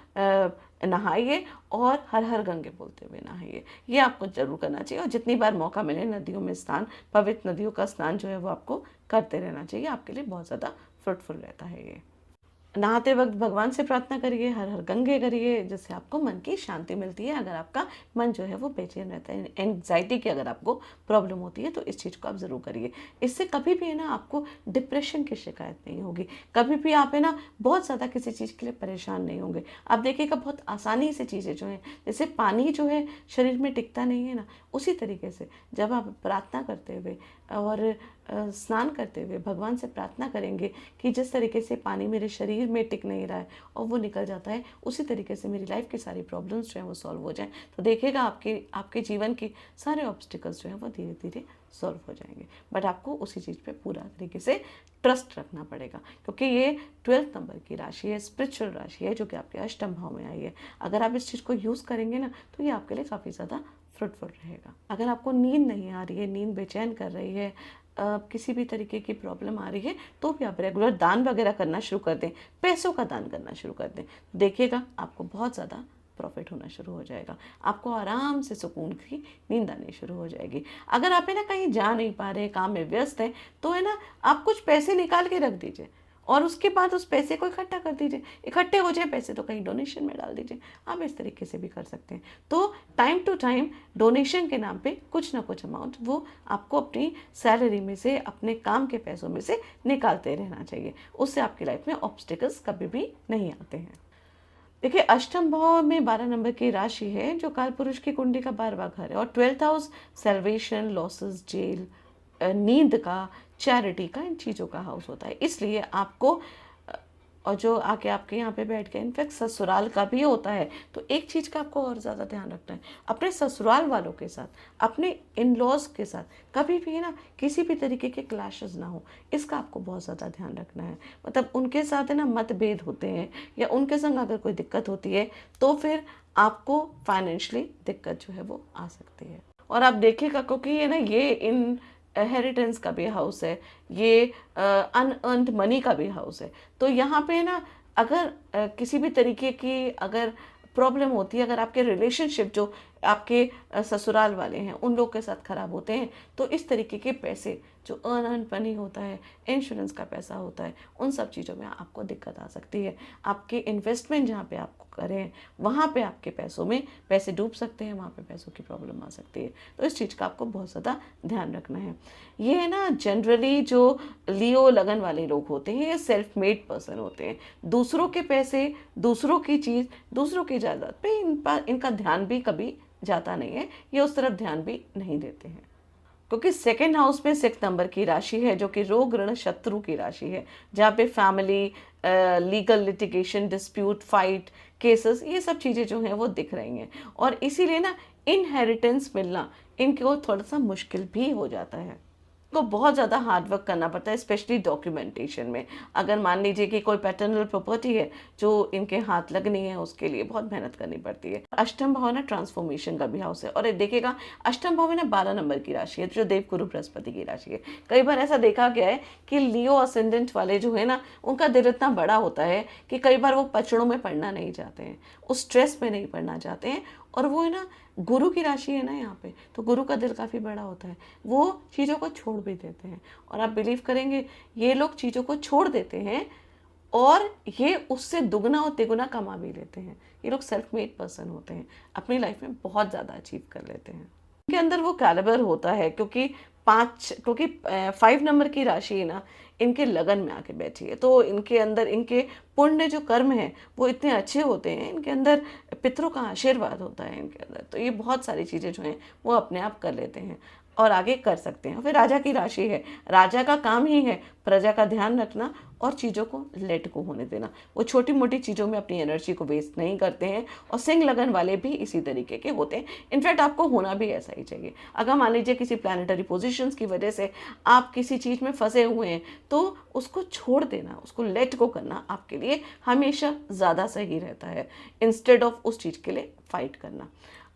नहाइए और हर हर गंगे बोलते हुए नहाइए। ये आपको जरूर करना चाहिए, और जितनी बार मौका मिले नदियों में स्नान, पवित्र नदियों का स्नान जो है वो आपको करते रहना चाहिए, आपके लिए बहुत ज़्यादा फ्रूटफुल रहता है ये। नहाते वक्त भगवान से प्रार्थना करिए, हर हर गंगे करिए, जिससे आपको मन की शांति मिलती है। अगर आपका मन जो है वो बेचैन रहता है, एंग्जाइटी की अगर आपको प्रॉब्लम होती है, तो इस चीज़ को आप ज़रूर करिए। इससे कभी भी है ना आपको डिप्रेशन की शिकायत नहीं होगी, कभी भी आप है ना बहुत ज़्यादा किसी चीज़ के लिए परेशान नहीं होंगे। आप देखिएगा बहुत आसानी से चीज़ें जो हैं, जैसे पानी जो है शरीर में टिकता नहीं है ना, उसी तरीके से जब आप प्रार्थना करते हुए और स्नान करते हुए भगवान से प्रार्थना करेंगे कि जिस तरीके से पानी मेरे शरीर में टिक नहीं रहा है और वो निकल जाता है, उसी तरीके से मेरी लाइफ की सारी प्रॉब्लम्स जो हैं वो सॉल्व हो जाएं, तो देखिएगा आपके जीवन के सारे ऑब्स्टिकल्स जो हैं वो धीरे धीरे सॉल्व हो जाएंगे। बट आपको उसी चीज़ पे पूरा तरीके से ट्रस्ट रखना पड़ेगा, क्योंकि ये 12th नंबर की राशि है, स्पिरिचुअल राशि है, जो कि आपके अष्टम भाव में आई है। अगर आप इस चीज़ को यूज़ करेंगे ना, तो ये आपके लिए काफ़ी ज़्यादा फ्रूटफुल रहेगा। अगर आपको नींद नहीं आ रही है, नींद बेचैन कर रही है, किसी भी तरीके की प्रॉब्लम आ रही है, तो भी आप रेगुलर दान वगैरह करना शुरू कर दें, पैसों का दान करना शुरू कर दें, देखिएगा आपको बहुत ज़्यादा प्रॉफिट होना शुरू हो जाएगा, आपको आराम से सुकून की नींद आनी शुरू हो जाएगी। अगर आप है ना कहीं जा नहीं पा रहे, काम में व्यस्त हैं, तो है ना आप कुछ पैसे निकाल के रख दीजिए, और उसके बाद उस पैसे को इकट्ठा कर दीजिए, इकट्ठे हो जाए पैसे तो कहीं डोनेशन में डाल दीजिए। आप इस तरीके से भी कर सकते हैं। तो टाइम टू टाइम डोनेशन के नाम पे कुछ ना कुछ अमाउंट वो आपको अपनी सैलरी में से, अपने काम के पैसों में से निकालते रहना चाहिए, उससे आपकी लाइफ में ऑब्स्टिकल्स कभी भी नहीं आते हैं। देखिए अष्टम भाव में 12 नंबर की राशि है जो काल पुरुष की कुंडली का 12वां घर है, और 12th house salvation, losses, jail, नींद का, चैरिटी का, इन चीज़ों का हाउस होता है। इसलिए आपको और जो आके आपके यहाँ पे बैठ के इनफैक्ट ससुराल का भी होता है, तो एक चीज़ का आपको और ज़्यादा ध्यान रखना है, अपने ससुराल वालों के साथ, अपने इन लॉज के साथ कभी भी ना किसी भी तरीके के क्लैशेस ना हो, इसका आपको बहुत ज़्यादा ध्यान रखना है। मतलब उनके साथ है ना मतभेद होते हैं, या उनके संग अगर कोई दिक्कत होती है तो फिर आपको फाइनेंशियली दिक्कत जो है वो आ सकती है। और आप देखिएगा क्योंकि ये ना ये इन हेरिटेंस का भी हाउस है, ये अनअर्न्ड मनी का भी हाउस है। तो यहाँ पे ना अगर किसी भी तरीके की अगर प्रॉब्लम होती है, अगर आपके रिलेशनशिप जो आपके ससुराल वाले हैं उन लोग के साथ खराब होते हैं, तो इस तरीके के पैसे जो अनअर्न्ड मनी होता है, इंश्योरेंस का पैसा होता है, उन सब चीज़ों में आपको दिक्कत आ सकती है। आपके इन्वेस्टमेंट जहाँ पे आपको करें वहाँ पे आपके पैसों में पैसे डूब सकते हैं, वहाँ पे पैसों की प्रॉब्लम आ सकती है। तो इस चीज़ का आपको बहुत ज़्यादा ध्यान रखना है। ये है ना जनरली जो लियो लगन वाले लोग होते हैं ये सेल्फ मेड पर्सन होते हैं। दूसरों के पैसे, दूसरों की चीज़, दूसरों की जायदाद पे इनका ध्यान भी कभी जाता नहीं है, ये उस तरफ ध्यान भी नहीं देते हैं। क्योंकि सेकेंड हाउस में 6 नंबर की राशि है जो कि रोग, ऋण, शत्रु की राशि है, जहाँ पे family, legal litigation, dispute, fight, cases, ये सब चीज़ें जो हैं वो दिख रही हैं। और इसीलिए ना इनहेरिटेंस मिलना इनको थोड़ा सा मुश्किल भी हो जाता है। को बहुत ज़्यादा हार्ड वर्क करना पड़ता है, स्पेशली डॉक्यूमेंटेशन में। अगर मान लीजिए कि कोई पैटर्नल प्रॉपर्टी है जो इनके हाथ लगनी है, उसके लिए बहुत मेहनत करनी पड़ती है। अष्टम भाव ना ट्रांसफॉर्मेशन का भी हाउस है, और देखिएगा अष्टम भाव में ना 12 नंबर की राशि है जो देवगुरु बृहस्पति की राशि है। कई बार ऐसा देखा गया है कि लियो असेंडेंट वाले जो है ना उनका दिल इतना बड़ा होता है कि कई बार वो पचड़ों में पड़ना नहीं चाहते हैं, उस स्ट्रेस में नहीं पड़ना चाहते हैं, और वो है ना गुरु की राशि है ना यहाँ पे, तो गुरु का दिल काफ़ी बड़ा होता है, वो चीज़ों को छोड़ भी देते हैं। और आप बिलीव करेंगे ये लोग चीज़ों को छोड़ देते हैं और ये उससे दुगना और तिगुना कमा भी लेते हैं। ये लोग सेल्फ मेड पर्सन होते हैं, अपनी लाइफ में बहुत ज़्यादा अचीव कर लेते हैं। इनके अंदर वो कैलिबर होता है क्योंकि 5 नंबर की राशि है ना इनके लगन में आके बैठी है, तो इनके अंदर इनके पुण्य जो कर्म हैं वो इतने अच्छे होते हैं, इनके अंदर पितरों का आशीर्वाद होता है इनके अंदर, तो ये बहुत सारी चीज़ें जो हैं वो अपने आप कर लेते हैं और आगे कर सकते हैं। फिर राजा की राशि है, राजा का काम ही है प्रजा का ध्यान रखना और चीज़ों को लेट को होने देना। वो छोटी मोटी चीज़ों में अपनी एनर्जी को वेस्ट नहीं करते हैं, और सिंह लगन वाले भी इसी तरीके के होते हैं। इनफैक्ट आपको होना भी ऐसा ही चाहिए। अगर मान लीजिए किसी प्लानिटरी पोजीशंस की वजह से आप किसी चीज़ में फंसे हुए हैं तो उसको छोड़ देना, उसको लेट को करना आपके लिए हमेशा ज़्यादा सही रहता है, इंस्टेड ऑफ उस चीज़ के लिए फाइट करना।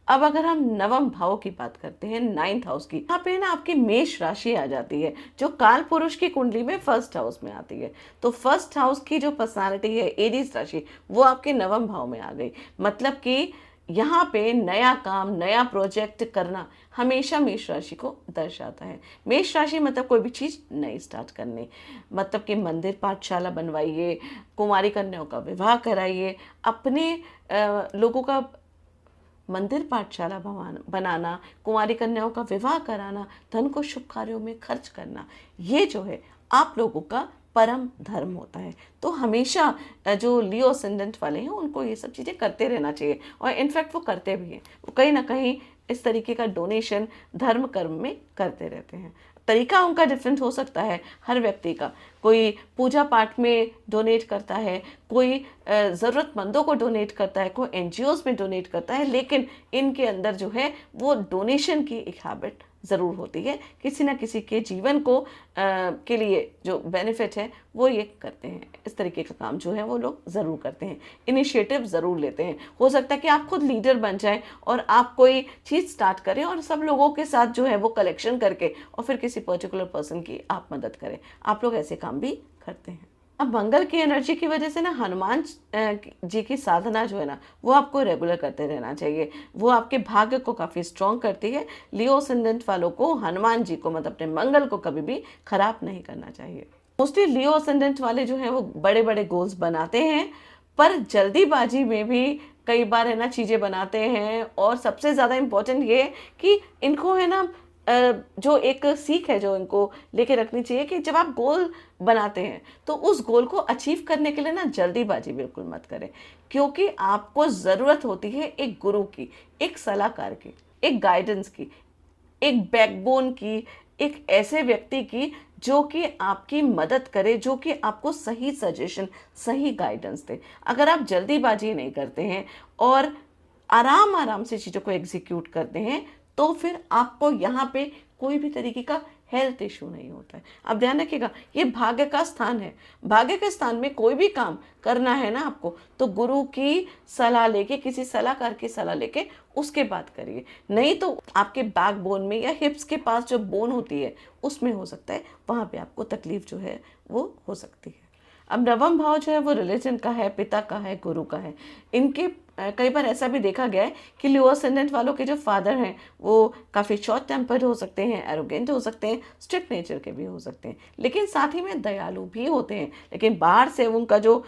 अब अगर हम नवम भाव की बात करते हैं, 9th हाउस की, यहाँ पे ना आपकी मेष राशि आ जाती है जो काल पुरुष की कुंडली में 1st हाउस में आती है। तो 1st हाउस की जो पर्सनालिटी है एरीज राशि, वो आपके नवम भाव में आ गई। मतलब कि यहाँ पे नया काम, नया प्रोजेक्ट करना हमेशा मेष राशि को दर्शाता है। मेष राशि मतलब कोई भी चीज़ नई स्टार्ट करनी, मतलब कि मंदिर पाठशाला बनवाइए, कुंवारी कन्याओं का विवाह कराइए, अपने लोगों का मंदिर पाठशाला बनाना, कुंवारी कन्याओं का विवाह कराना, धन को शुभ कार्यों में खर्च करना, ये जो है आप लोगों का परम धर्म होता है। तो हमेशा जो लियो असेंडेंट वाले हैं उनको ये सब चीज़ें करते रहना चाहिए, और इनफैक्ट वो करते भी हैं। वो कहीं ना कहीं इस तरीके का डोनेशन धर्म कर्म में करते रहते हैं। तरीका उनका डिफरेंट हो सकता है हर व्यक्ति का, कोई पूजा पाठ में डोनेट करता है, कोई ज़रूरतमंदों को डोनेट करता है, कोई एनजीओज में डोनेट करता है, लेकिन इनके अंदर जो है वो डोनेशन की एक हैबिट ज़रूर होती है। किसी ना किसी के जीवन को के लिए जो बेनिफिट है वो ये करते हैं। इस तरीके का काम जो है वो लोग ज़रूर करते हैं, इनिशिएटिव ज़रूर लेते हैं। हो सकता है कि आप खुद लीडर बन जाएं और आप कोई चीज़ स्टार्ट करें और सब लोगों के साथ जो है वो कलेक्शन करके और फिर किसी पर्टिकुलर पर्सन की आप मदद करें। आप लोग ऐसे काम भी करते हैं। अब मंगल की एनर्जी की वजह से ना हनुमान जी की साधना जो है ना वो आपको रेगुलर करते रहना चाहिए। वो आपके भाग्य को काफ़ी स्ट्रॉन्ग करती है। लियो असेंडेंट वालों को हनुमान जी को, मतलब अपने मंगल को कभी भी खराब नहीं करना चाहिए। मोस्टली लियो असेंडेंट वाले जो हैं वो बड़े बड़े गोल्स बनाते हैं, पर जल्दीबाजी में भी कई बार है ना चीज़ें बनाते हैं। और सबसे ज़्यादा इम्पोर्टेंट ये कि इनको है ना जो एक सीख है जो इनको लेके रखनी चाहिए कि जब आप गोल बनाते हैं तो उस गोल को अचीव करने के लिए ना जल्दीबाजी बिल्कुल मत करें, क्योंकि आपको ज़रूरत होती है एक गुरु की, एक सलाहकार की, एक गाइडेंस की, एक बैकबोन की, एक ऐसे व्यक्ति की जो कि आपकी मदद करे, जो कि आपको सही सजेशन, सही गाइडेंस दे। अगर आप जल्दीबाजी नहीं करते हैं और आराम आराम से चीज़ों को एग्जीक्यूट करते हैं तो फिर आपको यहाँ पे कोई भी तरीके का हेल्थ इशू नहीं होता है। अब ध्यान रखिएगा, ये भाग्य का स्थान है। भाग्य के स्थान में कोई भी काम करना है ना आपको, तो गुरु की सलाह लेके, किसी सलाहकार की सलाह लेके उसके बाद करिए। नहीं तो आपके बैक बोन में या हिप्स के पास जो बोन होती है उसमें हो सकता है, वहाँ पे आपको तकलीफ जो है वो हो सकती है। अब नवम भाव जो है वो रिलीजन का है, पिता का है, गुरु का है। इनके कई बार ऐसा भी देखा गया है कि लियो असेंडेंट वालों के जो फादर हैं वो काफ़ी शॉर्ट टेम्पर्ड हो सकते हैं, एरोगेंट हो सकते हैं, स्ट्रिक्ट नेचर के भी हो सकते हैं, लेकिन साथ ही में दयालु भी होते हैं। लेकिन बाहर से उनका जो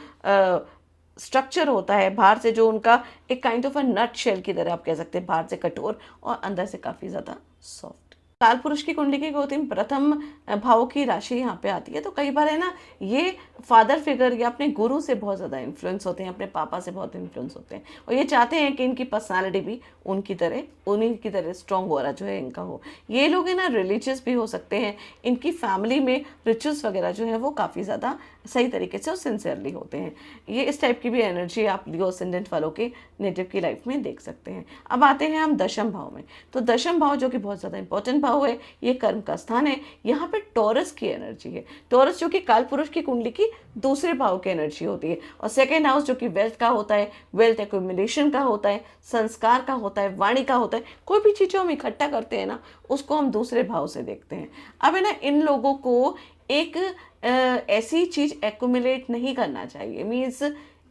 स्ट्रक्चर होता है, बाहर से जो उनका एक kind of a nutshell की तरह आप कह सकते हैं, बाहर से कठोर और अंदर से काफ़ी ज़्यादा सॉफ्ट। काल पुरुष की कुंडली की गोतिम प्रथम भाव की राशि यहाँ पे आती है, तो कई बार है ना ये फादर फिगर या अपने गुरु से बहुत ज़्यादा इन्फ्लुएंस होते हैं, अपने पापा से बहुत इन्फ्लुएंस होते हैं, और ये चाहते हैं कि इनकी पर्सनालिटी भी उन्हीं की तरह स्ट्रॉन्ग ऑरा जो है इनका हो। ये लोग है ना रिलीजियस भी हो सकते हैं, इनकी फैमिली में रिचुअल्स वगैरह जो है वो काफ़ी ज़्यादा सही तरीके से और सिंसियरली होते हैं। ये इस टाइप की भी एनर्जी आप लियो असेंडेंट वालों के नेटिव की लाइफ में देख सकते हैं। अब आते हैं हम दशम भाव में, तो दशम भाव जो कि बहुत ज़्यादा इंपॉर्टेंट भाव है, ये कर्म का स्थान है। यहाँ पे टॉरस की एनर्जी है। टॉरस जो कि काल पुरुष की कुंडली की दूसरे भाव की एनर्जी होती है, और सेकेंड हाउस जो कि वेल्थ का होता है, वेल्थ एक्यूमुलेशन का होता है, संस्कार का होता है, वाणी का होता है। कोई भी चीज़ जो हम इकट्ठा करते हैं ना उसको हम दूसरे भाव से देखते हैं। अब है ना इन लोगों को एक ऐसी चीज़ एक्यूमुलेट नहीं करना चाहिए, मीन्स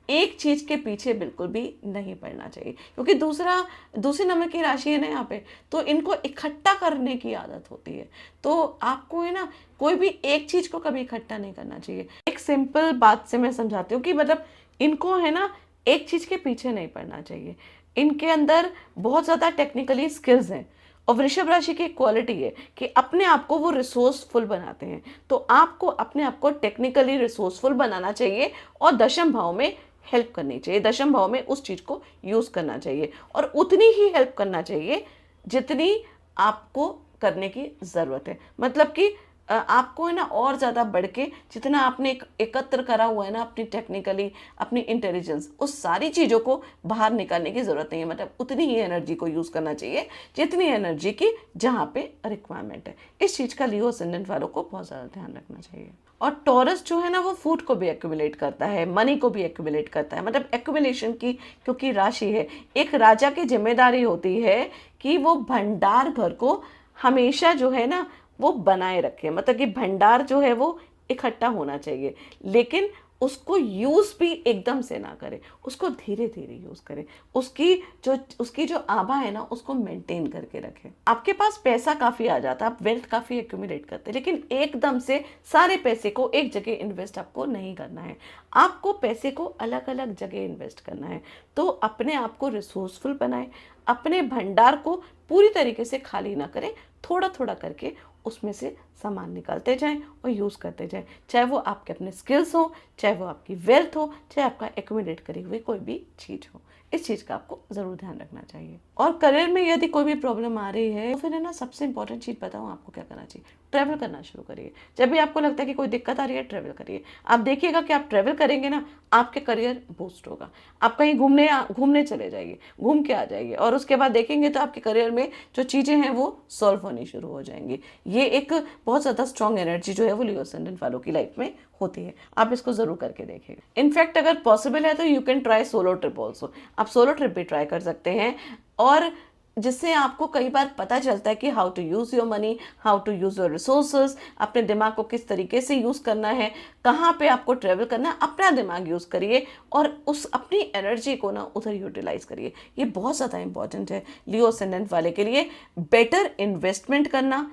एक चीज़ के पीछे बिल्कुल भी नहीं पड़ना चाहिए, क्योंकि दूसरे नंबर की राशि है ना यहाँ पे, तो इनको इकट्ठा करने की आदत होती है। तो आपको है ना कोई भी एक चीज़ को कभी इकट्ठा नहीं करना चाहिए। एक सिंपल बात से मैं समझाती हूँ कि मतलब इनको है ना एक चीज़ के पीछे नहीं पड़ना चाहिए। इनके अंदर बहुत ज़्यादा टेक्निकली स्किल्स हैं, और वृषभ राशि की एक क्वालिटी है कि अपने आप को वो रिसोर्सफुल बनाते हैं। तो आपको अपने आप को टेक्निकली रिसोर्सफुल बनाना चाहिए और दशम भाव में हेल्प करनी चाहिए, दशम भाव में उस चीज़ को यूज़ करना चाहिए, और उतनी ही हेल्प करना चाहिए जितनी आपको करने की ज़रूरत है। मतलब कि आपको है ना और ज़्यादा बढ़ के जितना आपने एकत्र करा हुआ है ना अपनी टेक्निकली, अपनी इंटेलिजेंस, उस सारी चीज़ों को बाहर निकालने की ज़रूरत नहीं है। मतलब उतनी ही एनर्जी को यूज़ करना चाहिए जितनी एनर्जी की जहाँ पे रिक्वायरमेंट है। इस चीज़ का लियो असेंडेंट वालों को बहुत ज़्यादा ध्यान रखना चाहिए। और टॉरस जो है ना वो फूड को भी एक्यूमुलेट करता है, मनी को भी एक्यूमुलेट करता है। मतलब एक्यूमुलेशन की क्योंकि राशि है, एक राजा की जिम्मेदारी होती है कि वो भंडार घर को हमेशा जो है ना वो बनाए रखे। मतलब कि भंडार जो है वो इकट्ठा होना चाहिए, लेकिन उसको यूज़ भी एकदम से ना करे, उसको धीरे धीरे यूज़ करे, उसकी जो आभा है ना उसको मेंटेन करके रखे। आपके पास पैसा काफ़ी आ जाता है, आप वेल्थ काफ़ी एक्यूमुलेट करते हैं, लेकिन एकदम से सारे पैसे को एक जगह इन्वेस्ट आपको नहीं करना है। आपको पैसे को अलग अलग जगह इन्वेस्ट करना है। तो अपने आप को रिसोर्सफुल बनाए, अपने भंडार को पूरी तरीके से खाली ना करें, थोड़ा थोड़ा करके उसमें से सामान निकालते जाएं और यूज़ करते जाएं, चाहे वो आपके अपने स्किल्स हो, चाहे वो आपकी वेल्थ हो, चाहे आपका एक्यूमुलेट करी हुई कोई भी चीज़ हो। इस चीज़ का आपको ज़रूर ध्यान रखना चाहिए। और करियर में यदि कोई भी प्रॉब्लम आ रही है तो फिर है ना सबसे इंपॉर्टेंट चीज़ बताऊँ आपको क्या करना चाहिए, ट्रैवल करना शुरू करिए। जब भी आपको लगता है कि कोई दिक्कत आ रही है, ट्रैवल करिए। आप देखिएगा कि आप ट्रैवल करेंगे ना, आपके करियर बूस्ट होगा। आप कहीं घूमने चले जाइए, घूम के आ जाइए, और उसके बाद देखेंगे तो आपके करियर में जो चीज़ें हैं वो सॉल्व होनी शुरू हो जाएंगी। ये एक बहुत ज़्यादा स्ट्रॉन्ग एनर्जी जो है वो लियो असेंडेंट वालों की लाइफ में होती है। आप इसको ज़रूर करके देखिएगा। इनफैक्ट अगर पॉसिबल है तो you can try solo trip also. आप सोलो ट्रिप भी ट्राई कर सकते हैं, और जिससे आपको कई बार पता चलता है कि how to use your money, how to use your resources, अपने दिमाग को किस तरीके से यूज़ करना है, कहाँ पे आपको ट्रैवल करना है। अपना दिमाग यूज़ करिए और उस अपनी एनर्जी को ना उधर यूटिलाइज करिए। ये बहुत ज़्यादा इंपॉर्टेंट है लियो असेंडेंट वाले के लिए। बेटर इन्वेस्टमेंट करना,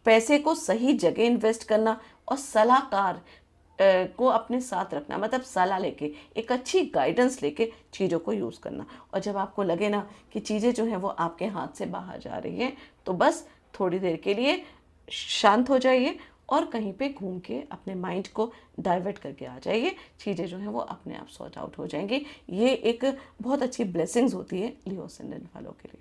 पैसे को सही जगह इन्वेस्ट करना, और सलाहकार को अपने साथ रखना, मतलब सलाह लेके, एक अच्छी गाइडेंस लेके चीज़ों को यूज़ करना। और जब आपको लगे ना कि चीज़ें जो हैं वो आपके हाथ से बाहर जा रही हैं, तो बस थोड़ी देर के लिए शांत हो जाइए और कहीं पे घूम के अपने माइंड को डाइवर्ट करके आ जाइए। चीज़ें जो हैं वो अपने आप सॉर्ट आउट हो जाएंगी। ये एक बहुत अच्छी ब्लेसिंग्स होती है लियो असेंडेंट वालों के लिए।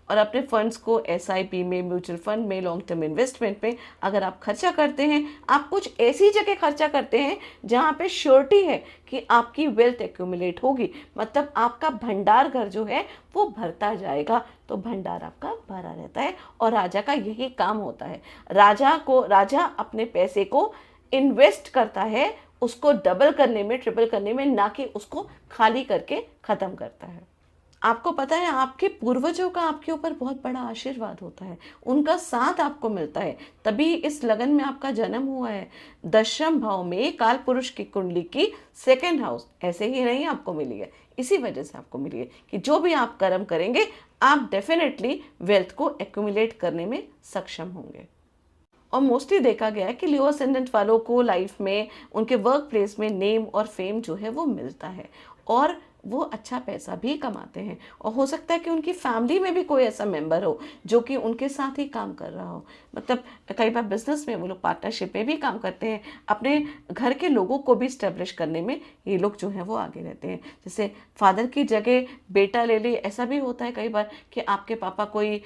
और अपने फंड्स को एसआईपी में, म्यूचुअल फंड में, लॉन्ग टर्म इन्वेस्टमेंट में अगर आप खर्चा करते हैं, आप कुछ ऐसी जगह खर्चा करते हैं जहाँ पे श्योरिटी है कि आपकी वेल्थ एक्यूमुलेट होगी, मतलब आपका भंडार घर जो है वो भरता जाएगा। तो भंडार आपका भरा रहता है और राजा का यही काम होता है। राजा अपने पैसे को इन्वेस्ट करता है, उसको डबल करने में, ट्रिपल करने में, ना कि उसको खाली करके ख़त्म करता है। आपको पता है आपके पूर्वजों का आपके ऊपर बहुत बड़ा आशीर्वाद होता है, उनका साथ आपको मिलता है, तभी इस लगन में आपका जन्म हुआ है। दशम भाव में काल पुरुष की कुंडली की सेकंड हाउस ऐसे ही नहीं आपको मिली है, इसी वजह से आपको मिली है कि जो भी आप कर्म करेंगे आप डेफिनेटली वेल्थ को एक्यूमुलेट करने में सक्षम होंगे। और मोस्टली देखा गया है कि लियो असेंडेंट वालों को लाइफ में, उनके वर्क प्लेस में नेम और फेम जो है वो मिलता है और वो अच्छा पैसा भी कमाते हैं। और हो सकता है कि उनकी फैमिली में भी कोई ऐसा मेंबर हो जो कि उनके साथ ही काम कर रहा हो, मतलब कई बार बिजनेस में वो लोग पार्टनरशिप में भी काम करते हैं। अपने घर के लोगों को भी स्टेब्लिश करने में ये लोग जो हैं वो आगे रहते हैं। जैसे फादर की जगह बेटा ले ले, ऐसा भी होता है कई बार कि आपके पापा कोई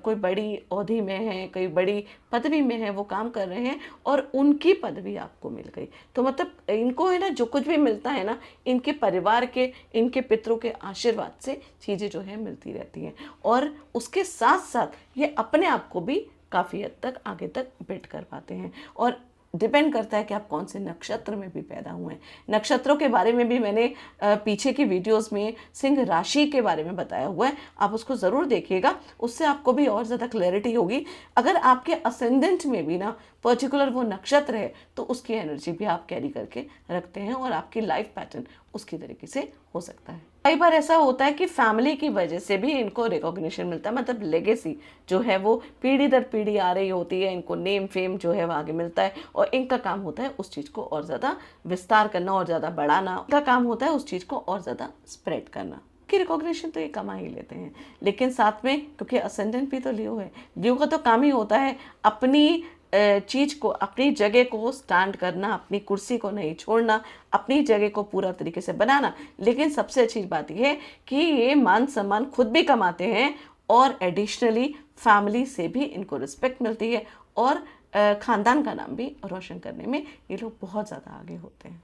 बड़ी ओहदे में है, कोई बड़ी पदवी में है, वो काम कर रहे हैं और उनकी पदवी आपको मिल गई। तो मतलब इनको है ना, जो कुछ भी मिलता है ना, इनके परिवार के, इनके पितरों के आशीर्वाद से चीज़ें जो है मिलती रहती हैं। और उसके साथ साथ ये अपने आप को भी काफ़ी हद तक आगे तक बिल्ड कर पाते हैं। और डिपेंड करता है कि आप कौन से नक्षत्र में भी पैदा हुए हैं। नक्षत्रों के बारे में भी मैंने पीछे की वीडियोस में सिंह राशि के बारे में बताया हुआ है, आप उसको ज़रूर देखिएगा, उससे आपको भी और ज़्यादा क्लैरिटी होगी। अगर आपके असेंडेंट में भी ना पर्टिकुलर वो नक्षत्र है तो उसकी एनर्जी भी आप कैरी करके रखते हैं और आपकी लाइफ पैटर्न उसकी तरीके से हो सकता है। कई बार ऐसा होता है कि फैमिली की वजह से भी इनको रिकॉग्निशन मिलता है, मतलब लेगेसी जो है वो पीढ़ी दर पीढ़ी आ रही होती है, इनको नेम फेम जो है वो आगे मिलता है और इनका काम होता है उस चीज़ को और ज़्यादा विस्तार करना और ज़्यादा बढ़ाना, इनका काम होता है उस चीज़ को और ज़्यादा स्प्रेड करना। कि रिकॉग्निशन तो ये कमा ही लेते हैं, लेकिन साथ में क्योंकि असेंडेंट भी तो लियो है, लियो का तो काम ही होता है अपनी चीज़ को, अपनी जगह को स्टैंड करना, अपनी कुर्सी को नहीं छोड़ना, अपनी जगह को पूरा तरीके से बनाना। लेकिन सबसे अच्छी बात यह है कि ये मान सम्मान खुद भी कमाते हैं और एडिशनली फैमिली से भी इनको रिस्पेक्ट मिलती है और ख़ानदान का नाम भी रोशन करने में ये लोग बहुत ज़्यादा आगे होते हैं।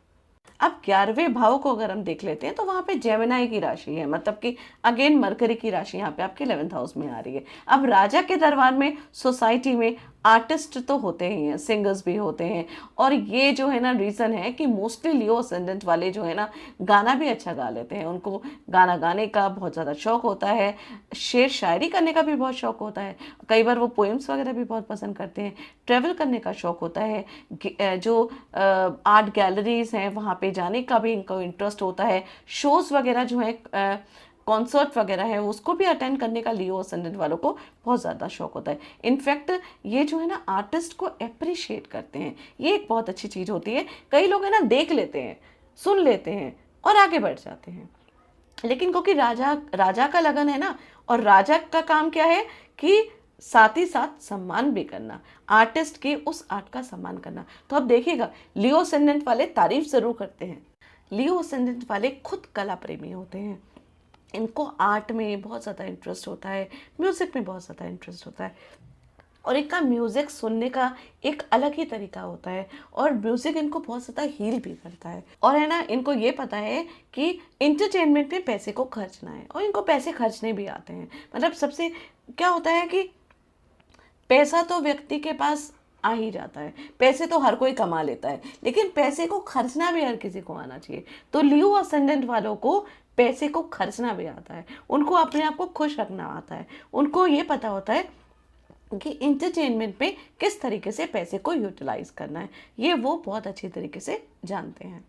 अब 11वें भाव को अगर हम देख लेते हैं तो वहाँ पे जेमिनी की राशि है, मतलब कि अगेन मरकरी की राशि यहाँ पे आपके 11th हाउस में आ रही है। अब राजा के दरबार में सोसाइटी में आर्टिस्ट तो होते ही हैं, सिंगर्स भी होते हैं और ये जो है ना रीज़न है कि मोस्टली लियो असेंडेंट वाले जो है ना गाना भी अच्छा गा लेते हैं, उनको गाना गाने का बहुत ज़्यादा शौक होता है, शेर शायरी करने का भी बहुत शौक होता है, कई बार वो पोएम्स वगैरह भी बहुत पसंद करते हैं, ट्रैवल करने का शौक होता है, जो आर्ट गैलरीज हैं वहाँ पे जाने का भी इनको इंटरेस्ट होता है, शोज़ वगैरह जो है कॉन्सर्ट वगैरह है उसको भी अटेंड करने का लियो असेंडेंट वालों को बहुत ज़्यादा शौक होता है। इनफैक्ट ये जो है ना आर्टिस्ट को अप्रिशिएट करते हैं, ये एक बहुत अच्छी चीज़ होती है। कई लोग है ना देख लेते हैं, सुन लेते हैं और आगे बढ़ जाते हैं, लेकिन क्योंकि राजा का लगन है ना, और राजा का काम क्या है कि साथ ही साथ सम्मान भी करना, आर्टिस्ट की उस आर्ट का सम्मान करना। तो अब देखिएगा लियो असेंडेंट वाले तारीफ ज़रूर करते हैं, लियो असेंडेंट वाले खुद कला प्रेमी होते हैं, इनको आर्ट में बहुत ज़्यादा इंटरेस्ट होता है, म्यूज़िक में बहुत ज़्यादा इंटरेस्ट होता है और इनका म्यूज़िक सुनने का एक अलग ही तरीका होता है और म्यूज़िक इनको बहुत ज़्यादा हील भी करता है। और है ना इनको ये पता है कि इंटरटेनमेंट में पैसे को खर्चना है और इनको पैसे खर्चने भी आते हैं। मतलब सबसे क्या होता है कि पैसा तो व्यक्ति के पास आ ही जाता है, पैसे तो हर कोई कमा लेता है, लेकिन पैसे को खर्चना भी हर किसी को आना चाहिए। तो लियो असेंडेंट वालों को पैसे को खर्चना भी आता है, उनको अपने आप को खुश रखना आता है, उनको ये पता होता है कि इंटरटेनमेंट में किस तरीके से पैसे को यूटिलाइज करना है, ये वो बहुत अच्छी तरीके से जानते हैं।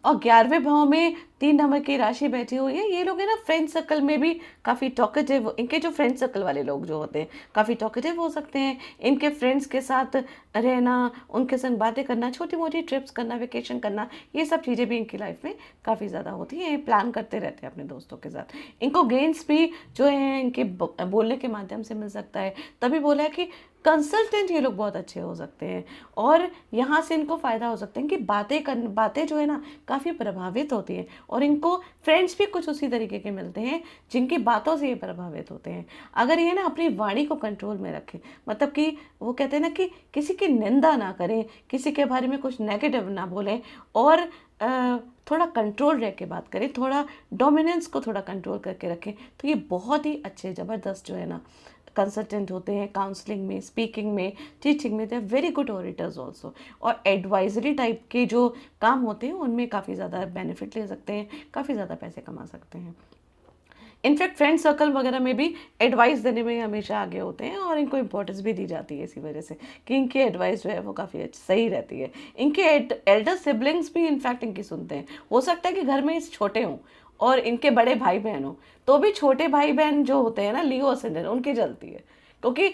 और 11वें भाव में 3 नंबर की राशि बैठी हुई है, ये लोग है ना फ्रेंड सर्कल में भी काफ़ी टॉकेटिव, इनके जो फ्रेंड सर्कल वाले लोग जो होते हैं काफ़ी टॉकेटिव हो सकते हैं, इनके फ्रेंड्स के साथ रहना, उनके संग बातें करना, छोटी मोटी ट्रिप्स करना, वेकेशन करना, ये सब चीज़ें भी इनकी लाइफ में काफ़ी ज़्यादा होती हैं। ये प्लान करते रहते हैं अपने दोस्तों के साथ। इनको गेन्स भी जो है इनके बोलने के माध्यम से मिल सकता है। तभी बोला है कि कंसल्टेंट ये लोग बहुत अच्छे हो सकते हैं और यहाँ से इनको फ़ायदा हो सकता है कि बातें जो है ना काफ़ी प्रभावित होती हैं और इनको फ्रेंड्स भी कुछ उसी तरीके के मिलते हैं जिनकी बातों से ये प्रभावित होते हैं। अगर ये ना अपनी वाणी को कंट्रोल में रखें, मतलब कि वो कहते हैं ना कि किसी की निंदा ना करें, किसी के बारे में कुछ नेगेटिव ना बोलें और थोड़ा कंट्रोल रह के बात करें, थोड़ा डोमिनेंस को थोड़ा कंट्रोल करके रखें, तो ये बहुत ही अच्छे ज़बरदस्त जो है ना कंसल्टेंट होते हैं। काउंसलिंग में, स्पीकिंग में, टीचिंग में they are very good auditors also. और एडवाइजरी टाइप के जो काम होते हैं उनमें काफ़ी ज़्यादा बेनिफिट ले सकते हैं, काफ़ी ज़्यादा पैसे कमा सकते हैं। इनफैक्ट फ्रेंड सर्कल वगैरह में भी एडवाइस देने में हमेशा आगे होते हैं और इनको इम्पोर्टेंस भी दी जाती है इसी वजह से कि इनकी एडवाइस जो है वो काफ़ी सही रहती है। इनके एल्डर सिबलिंग्स भी इनफैक्ट इनकी सुनते हैं। हो सकता है कि घर में इस छोटे हों और इनके बड़े भाई बहन हों, तो भी छोटे भाई बहन जो होते हैं ना लियो असेंडेंट, उनकी जलती है क्योंकि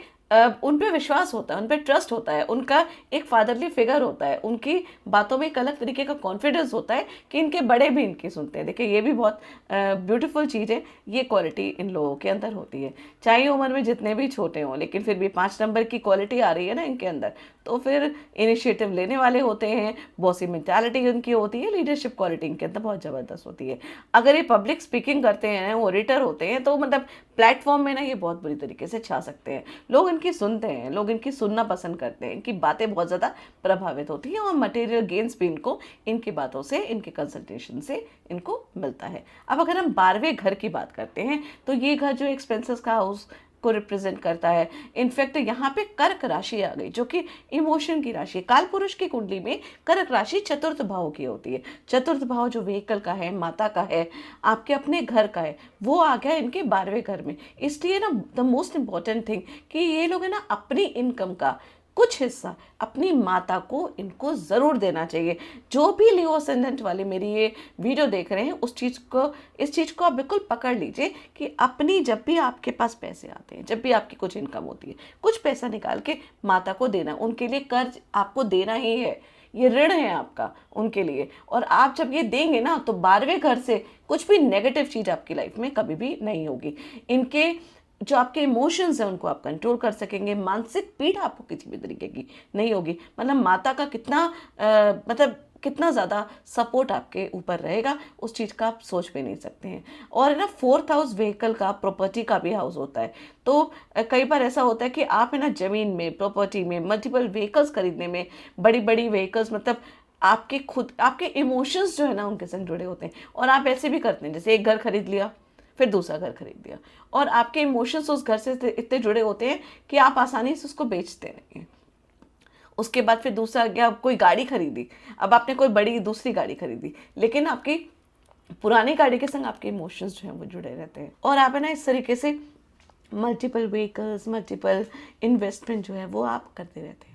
उन पे विश्वास होता है, उन पे ट्रस्ट होता है, उनका एक फादरली फिगर होता है, उनकी बातों में एक अलग तरीके का कॉन्फिडेंस होता है कि इनके बड़े भी इनकी सुनते हैं। देखिए ये भी बहुत ब्यूटीफुल चीज़ है, ये क्वालिटी इन लोगों के अंदर होती है। चाहे उम्र में जितने भी छोटे हों, लेकिन फिर भी 5 नंबर की क्वालिटी आ रही है ना इनके अंदर, तो फिर इनिशिएटिव लेने वाले होते हैं, बॉसी मेंटालिटी उनकी होती है, लीडरशिप क्वालिटी इनके अंदर बहुत ज़बरदस्त होती है। अगर ये पब्लिक स्पीकिंग करते हैं, ओरेटर होते हैं, तो मतलब प्लेटफॉर्म में ना ये बहुत बुरी तरीके से छा सकते हैं। लोग इनकी सुनते हैं, लोग इनकी सुनना पसंद करते हैं, इनकी बातें बहुत ज़्यादा प्रभावित होती हैं और मटेरियल गेन्स भी इनको इनकी बातों से, इनके कंसल्टेशन से इनको मिलता है। अब अगर हम 12वें घर की बात करते हैं तो ये घर जो एक्सपेंसेस का हाउस को रिप्रेजेंट करता है। इनफैक्ट यहाँ पे कर्क राशि आ गई जो कि इमोशन की राशि है। काल पुरुष की कुंडली में कर्क राशि चतुर्थ भाव की होती है। चतुर्थ भाव जो व्हीकल का है, माता का है, आपके अपने घर का है, वो आ गया इनके 12वें घर में। इसलिए ना द मोस्ट इम्पॉर्टेंट थिंग कि ये लोग है ना अपनी इनकम का कुछ हिस्सा अपनी माता को इनको ज़रूर देना चाहिए। जो भी लियो असेंडेंट वाले मेरी ये वीडियो देख रहे हैं इस चीज़ को आप बिल्कुल पकड़ लीजिए कि अपनी, जब भी आपके पास पैसे आते हैं, जब भी आपकी कुछ इनकम होती है, कुछ पैसा निकाल के माता को देना। उनके लिए कर्ज आपको देना ही है, ये ऋण है आपका उनके लिए। और आप जब ये देंगे ना तो 12वें घर से कुछ भी नेगेटिव चीज़ आपकी लाइफ में कभी भी नहीं होगी। इनके जो आपके इमोशंस हैं उनको आप कंट्रोल कर सकेंगे। मानसिक पीड़ा आपको किसी भी तरीके की नहीं होगी। मतलब माता का कितना ज़्यादा सपोर्ट आपके ऊपर रहेगा, उस चीज़ का आप सोच भी नहीं सकते हैं। और ना 4th हाउस व्हीकल का, प्रॉपर्टी का भी हाउस होता है। तो कई बार ऐसा होता है कि आप है ना ज़मीन में, प्रॉपर्टी में, मल्टीपल व्हीकल्स खरीदने में, बड़ी बड़ी व्हीकल्स, मतलब आपके इमोशंस जो है ना उनके संग जुड़े होते हैं। और आप ऐसे भी करते हैं जैसे एक घर खरीद लिया, फिर दूसरा घर खरीद दिया, और आपके इमोशंस उस घर से इतने जुड़े होते हैं कि आप आसानी से उसको बेचते नहीं हैं। उसके बाद फिर दूसरा गया, कोई गाड़ी खरीदी, अब आपने कोई बड़ी दूसरी गाड़ी खरीदी, लेकिन आपकी पुरानी गाड़ी के संग आपके इमोशंस जो हैं वो जुड़े रहते हैं। और आप है ना इस तरीके से मल्टीपल व्हीकल्स, मल्टीपल इन्वेस्टमेंट जो है वो आप करते रहते हैं।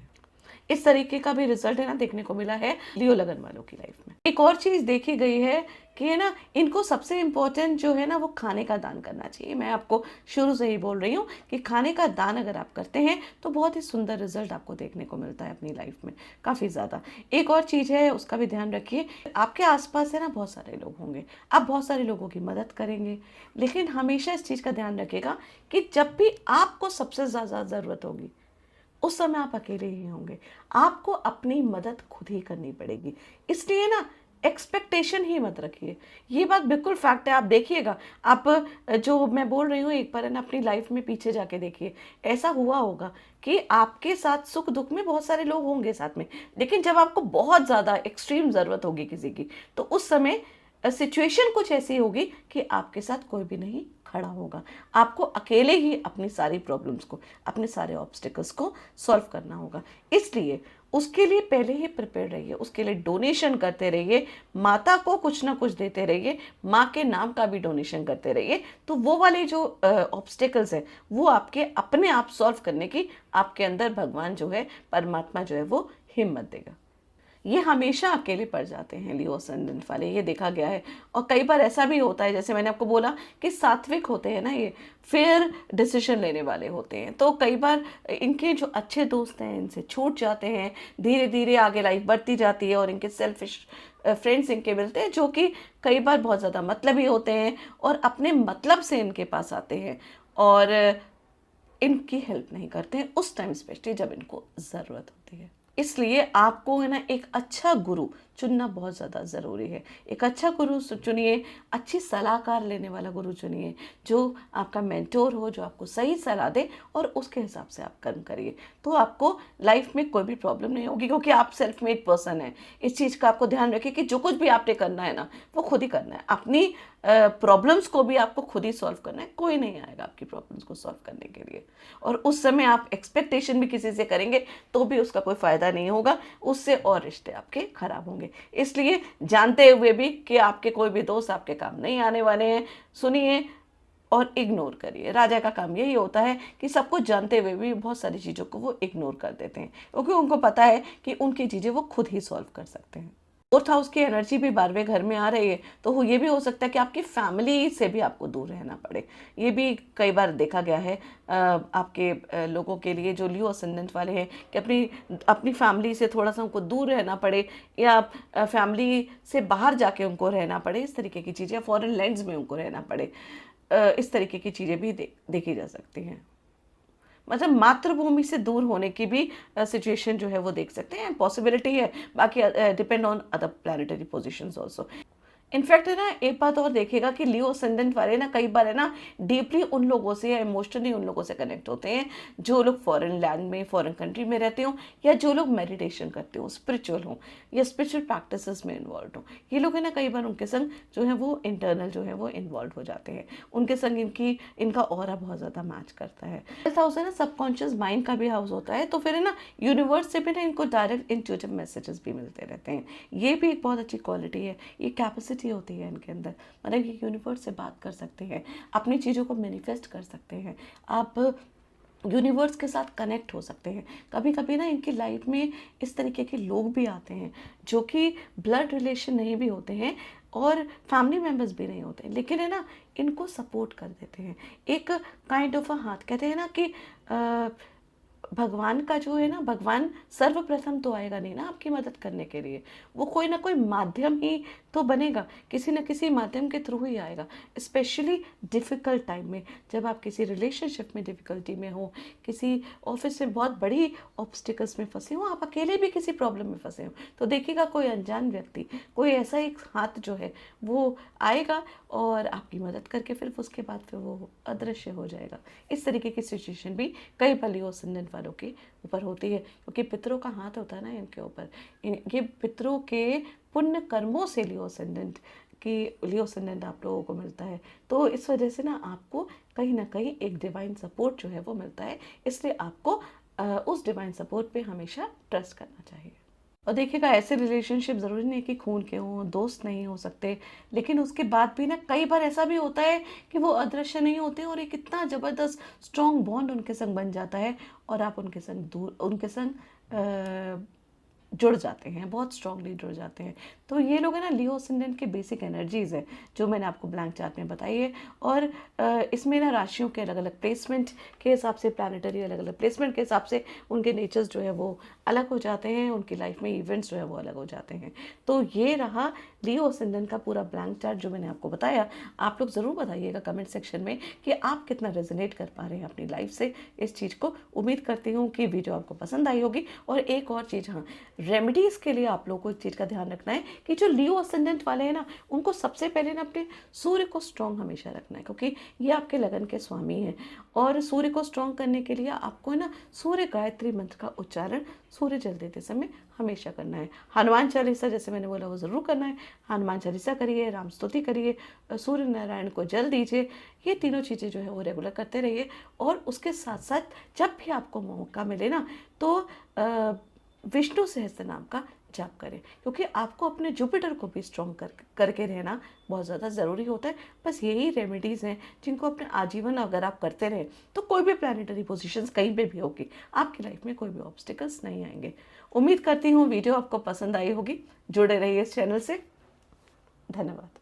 इस तरीके का भी रिजल्ट है ना देखने को मिला है लियो लगन वालों की लाइफ में। एक और चीज़ देखी गई है कि है ना इनको सबसे इम्पोर्टेंट जो है ना वो खाने का दान करना चाहिए। मैं आपको शुरू से ही बोल रही हूँ कि खाने का दान अगर आप करते हैं तो बहुत ही सुंदर रिजल्ट आपको देखने को मिलता है अपनी लाइफ में, काफ़ी ज़्यादा। एक और चीज़ है, उसका भी ध्यान रखिए, आपके आसपास है ना बहुत सारे लोग होंगे, आप बहुत सारे लोगों की मदद करेंगे, लेकिन हमेशा इस चीज़ का ध्यान रखिएगा कि जब भी आपको सबसे ज़्यादा ज़रूरत होगी उस समय आप अकेले ही होंगे। आपको अपनी मदद खुद ही करनी पड़ेगी। इसलिए ना एक्सपेक्टेशन ही मत रखिए। ये बात बिल्कुल फैक्ट है। आप देखिएगा, आप जो मैं बोल रही हूँ एक बार है ना अपनी लाइफ में पीछे जाके देखिए, ऐसा हुआ होगा कि आपके साथ सुख दुख में बहुत सारे लोग होंगे साथ में, लेकिन जब आपको बहुत ज़्यादा एक्सट्रीम ज़रूरत होगी किसी की, तो उस समय सिचुएशन कुछ ऐसी होगी कि आपके साथ कोई भी नहीं खड़ा होगा। आपको अकेले ही अपनी सारी प्रॉब्लम्स को, अपने सारे ऑब्स्टिकल्स को सॉल्व करना होगा। इसलिए उसके लिए पहले ही प्रिपेयर रहिए, उसके लिए डोनेशन करते रहिए, माता को कुछ ना कुछ देते रहिए, माँ के नाम का भी डोनेशन करते रहिए। तो वो वाले जो ऑब्स्टिकल्स हैं वो आपके अपने आप सॉल्व करने की आपके अंदर भगवान जो है, परमात्मा जो है वो हिम्मत देगा। ये हमेशा अकेले पड़ जाते हैं लियो असेंडेंट वाले, ये देखा गया है। और कई बार ऐसा भी होता है, जैसे मैंने आपको बोला कि सात्विक होते हैं ना ये, फिर डिसीजन लेने वाले होते हैं, तो कई बार इनके जो अच्छे दोस्त हैं इनसे छूट जाते हैं, धीरे धीरे आगे लाइफ बढ़ती जाती है और इनके सेल्फिश फ्रेंड्स इनके मिलते हैं, जो कि कई बार बहुत ज़्यादा मतलबी होते हैं और अपने मतलब से इनके पास आते हैं और इनकी हेल्प नहीं करते हैं उस टाइम, स्पेशली जब इनको ज़रूरत होती है। इसलिए आपको है ना एक अच्छा गुरु चुनना बहुत ज़्यादा ज़रूरी है। एक अच्छा गुरु चुनिए, अच्छी सलाहकार लेने वाला गुरु चुनिए, जो आपका मेंटोर हो, जो आपको सही सलाह दे और उसके हिसाब से आप कर्म करिए, तो आपको लाइफ में कोई भी प्रॉब्लम नहीं होगी, क्योंकि आप सेल्फ मेड पर्सन हैं। इस चीज़ का आपको ध्यान रखिए कि जो कुछ भी आपने करना है ना, वो खुद ही करना है। अपनी प्रॉब्लम्स को भी आपको खुद ही सॉल्व करना है, कोई नहीं आएगा आपकी प्रॉब्लम्स को सॉल्व करने के लिए। और उस समय आप एक्सपेक्टेशन भी किसी से करेंगे तो भी उसका कोई फ़ायदा नहीं होगा, उससे और रिश्ते आपके खराब होंगे। इसलिए जानते हुए भी कि आपके कोई भी दोस्त आपके काम नहीं आने वाले हैं, सुनिए और इग्नोर करिए। राजा का काम यही होता है कि सब कुछ जानते हुए भी बहुत सारी चीज़ों को वो इग्नोर कर देते हैं, क्योंकि उनको पता है कि उनकी चीज़ें वो खुद ही सॉल्व कर सकते हैं। फोर्थ हाउस की एनर्जी भी 12वें घर में आ रही है, तो ये भी हो सकता है कि आपकी फैमिली से भी आपको दूर रहना पड़े। ये भी कई बार देखा गया है आपके लोगों के लिए जो लियो असेंडेंट वाले हैं, कि अपनी अपनी फैमिली से थोड़ा सा उनको दूर रहना पड़े, या फैमिली से बाहर जाके उनको रहना पड़े, इस तरीके की चीज़ें, फॉरेन लैंड्स में उनको रहना पड़े, इस तरीके की चीज़ें भी देखी जा सकती हैं। मतलब मातृभूमि से दूर होने की भी सिचुएशन जो है वो देख सकते हैं, पॉसिबिलिटी है। बाकी depend on other planetary positions also. In fact है ना, एक बात और देखिएगा कि लियो असेंडेंट वाले ना कई बार है ना डीपली उन लोगों से या इमोशनली उन लोगों से कनेक्ट होते हैं जो लोग फॉरेन लैंड में, फॉरेन कंट्री में रहते हो, या जो लोग मेडिटेशन करते हो, स्पिरिचुअल हो, या स्पिरिचुअल प्रैक्टिसेस में इन्वॉल्व हो। ये लोग है ना कई बार उनके संग जो है वो इंटरनल जो है वो इन्वॉल्व हो जाते हैं, उनके संग इनका ऑरा बहुत ज़्यादा मैच करता है। ऐसा हाउस है ना सबकॉन्शियस माइंड का भी हाउस होता है, तो फिर है ना यूनिवर्स से भी ना इनको डायरेक्ट इंट्यूटिव मैसेजेस भी मिलते रहते हैं। ये भी एक बहुत अच्छी क्वालिटी है, ये कैपेसिटी होती है इनके अंदर। मतलब ये यूनिवर्स से बात कर सकते हैं, अपनी चीज़ों को मैनिफेस्ट कर सकते हैं, आप यूनिवर्स के साथ कनेक्ट हो सकते हैं। कभी कभी ना इनकी लाइफ में इस तरीके के लोग भी आते हैं जो कि ब्लड रिलेशन नहीं भी होते हैं और फैमिली मेम्बर्स भी नहीं होते, लेकिन है ना इनको सपोर्ट कर देते हैं। एक काइंड ऑफ अ हाथ, कहते हैं ना कि भगवान का जो है ना, भगवान सर्वप्रथम तो आएगा नहीं ना आपकी मदद करने के लिए, वो कोई ना कोई माध्यम ही तो बनेगा, किसी न किसी माध्यम के थ्रू ही आएगा। स्पेशली डिफ़िकल्ट टाइम में, जब आप किसी रिलेशनशिप में डिफ़िकल्टी में हो, किसी ऑफिस में बहुत बड़ी ऑब्स्टिकल्स में फंसे हो, आप अकेले भी किसी प्रॉब्लम में फंसे हो, तो देखिएगा कोई अनजान व्यक्ति, कोई ऐसा एक हाथ जो है वो आएगा और आपकी मदद करके फिर उसके बाद फिर वो अदृश्य हो जाएगा। इस तरीके की सिचुएशन भी कई बार लियो असेंडेंट वालों के ऊपर होती है, क्योंकि पितरों का हाथ होता है ना इनके ऊपर। ये पितरों के पुण्य कर्मों से लियो असेंडेंट आप लोगों को मिलता है, तो इस वजह से ना आपको कहीं ना कहीं एक डिवाइन सपोर्ट जो है वो मिलता है। इसलिए आपको उस डिवाइन सपोर्ट पे हमेशा ट्रस्ट करना चाहिए। और देखिएगा ऐसे रिलेशनशिप ज़रूरी नहीं कि खून के हों, दोस्त नहीं हो सकते, लेकिन उसके बाद भी ना कई बार ऐसा भी होता है कि वो अदृश्य नहीं होते और एक इतना ज़बरदस्त स्ट्रॉन्ग बॉन्ड उनके संग बन जाता है और आप उनके संग जुड़ जाते हैं, बहुत स्ट्रांगली जुड़ जाते हैं। तो ये लोग है ना लियो असेंडेंट के बेसिक एनर्जीज़ है जो मैंने आपको ब्लैंक चार्ट में बताई है। और इसमें ना राशियों के अलग अलग प्लेसमेंट के हिसाब से, प्लानिटरी अलग अलग प्लेसमेंट के हिसाब से उनके नेचर्स जो है वो अलग हो जाते हैं, उनकी लाइफ में इवेंट्स जो है वो अलग हो जाते हैं। तो ये रहा लियो असेंडेंट का पूरा ब्लैंक चार्ट जो मैंने आपको बताया। आप लोग ज़रूर बताइएगा कमेंट सेक्शन में कि आप कितना रेजोनेट कर पा रहे हैं अपनी लाइफ से इस चीज़ को। उम्मीद करती हूँ कि वीडियो आपको पसंद आई होगी। और एक और चीज़, हाँ, रेमेडीज़ के लिए आप लोगों को एक चीज़ का ध्यान रखना है कि जो लियो असेंडेंट वाले हैं ना, उनको सबसे पहले ना अपने सूर्य को स्ट्रॉन्ग हमेशा रखना है, क्योंकि ये आपके लगन के स्वामी हैं। और सूर्य को स्ट्रॉन्ग करने के लिए आपको है ना सूर्य गायत्री मंत्र का उच्चारण सूर्य जल देते समय हमेशा करना है। हनुमान चालीसा जैसे मैंने बोला वो ज़रूर करना है। हनुमान चालीसा करिए, राम स्तुति करिए, सूर्य नारायण को जल दीजिए। ये तीनों चीज़ें जो है वो रेगुलर करते रहिए। और उसके साथ साथ जब भी आपको मौका मिले ना, तो विष्णु सहस्त्र नाम का जाप करें, क्योंकि आपको अपने जुपिटर को भी स्ट्रॉन्ग करके रहना बहुत ज़्यादा ज़रूरी होता है। बस यही रेमेडीज़ हैं जिनको अपने आजीवन अगर आप करते रहें तो कोई भी प्लानिटरी पोजीशंस कहीं पे भी होगी, आपकी लाइफ में कोई भी ऑब्स्टिकल्स नहीं आएंगे। उम्मीद करती हूँ वीडियो आपको पसंद आई होगी। जुड़े रहिए इस चैनल से। धन्यवाद।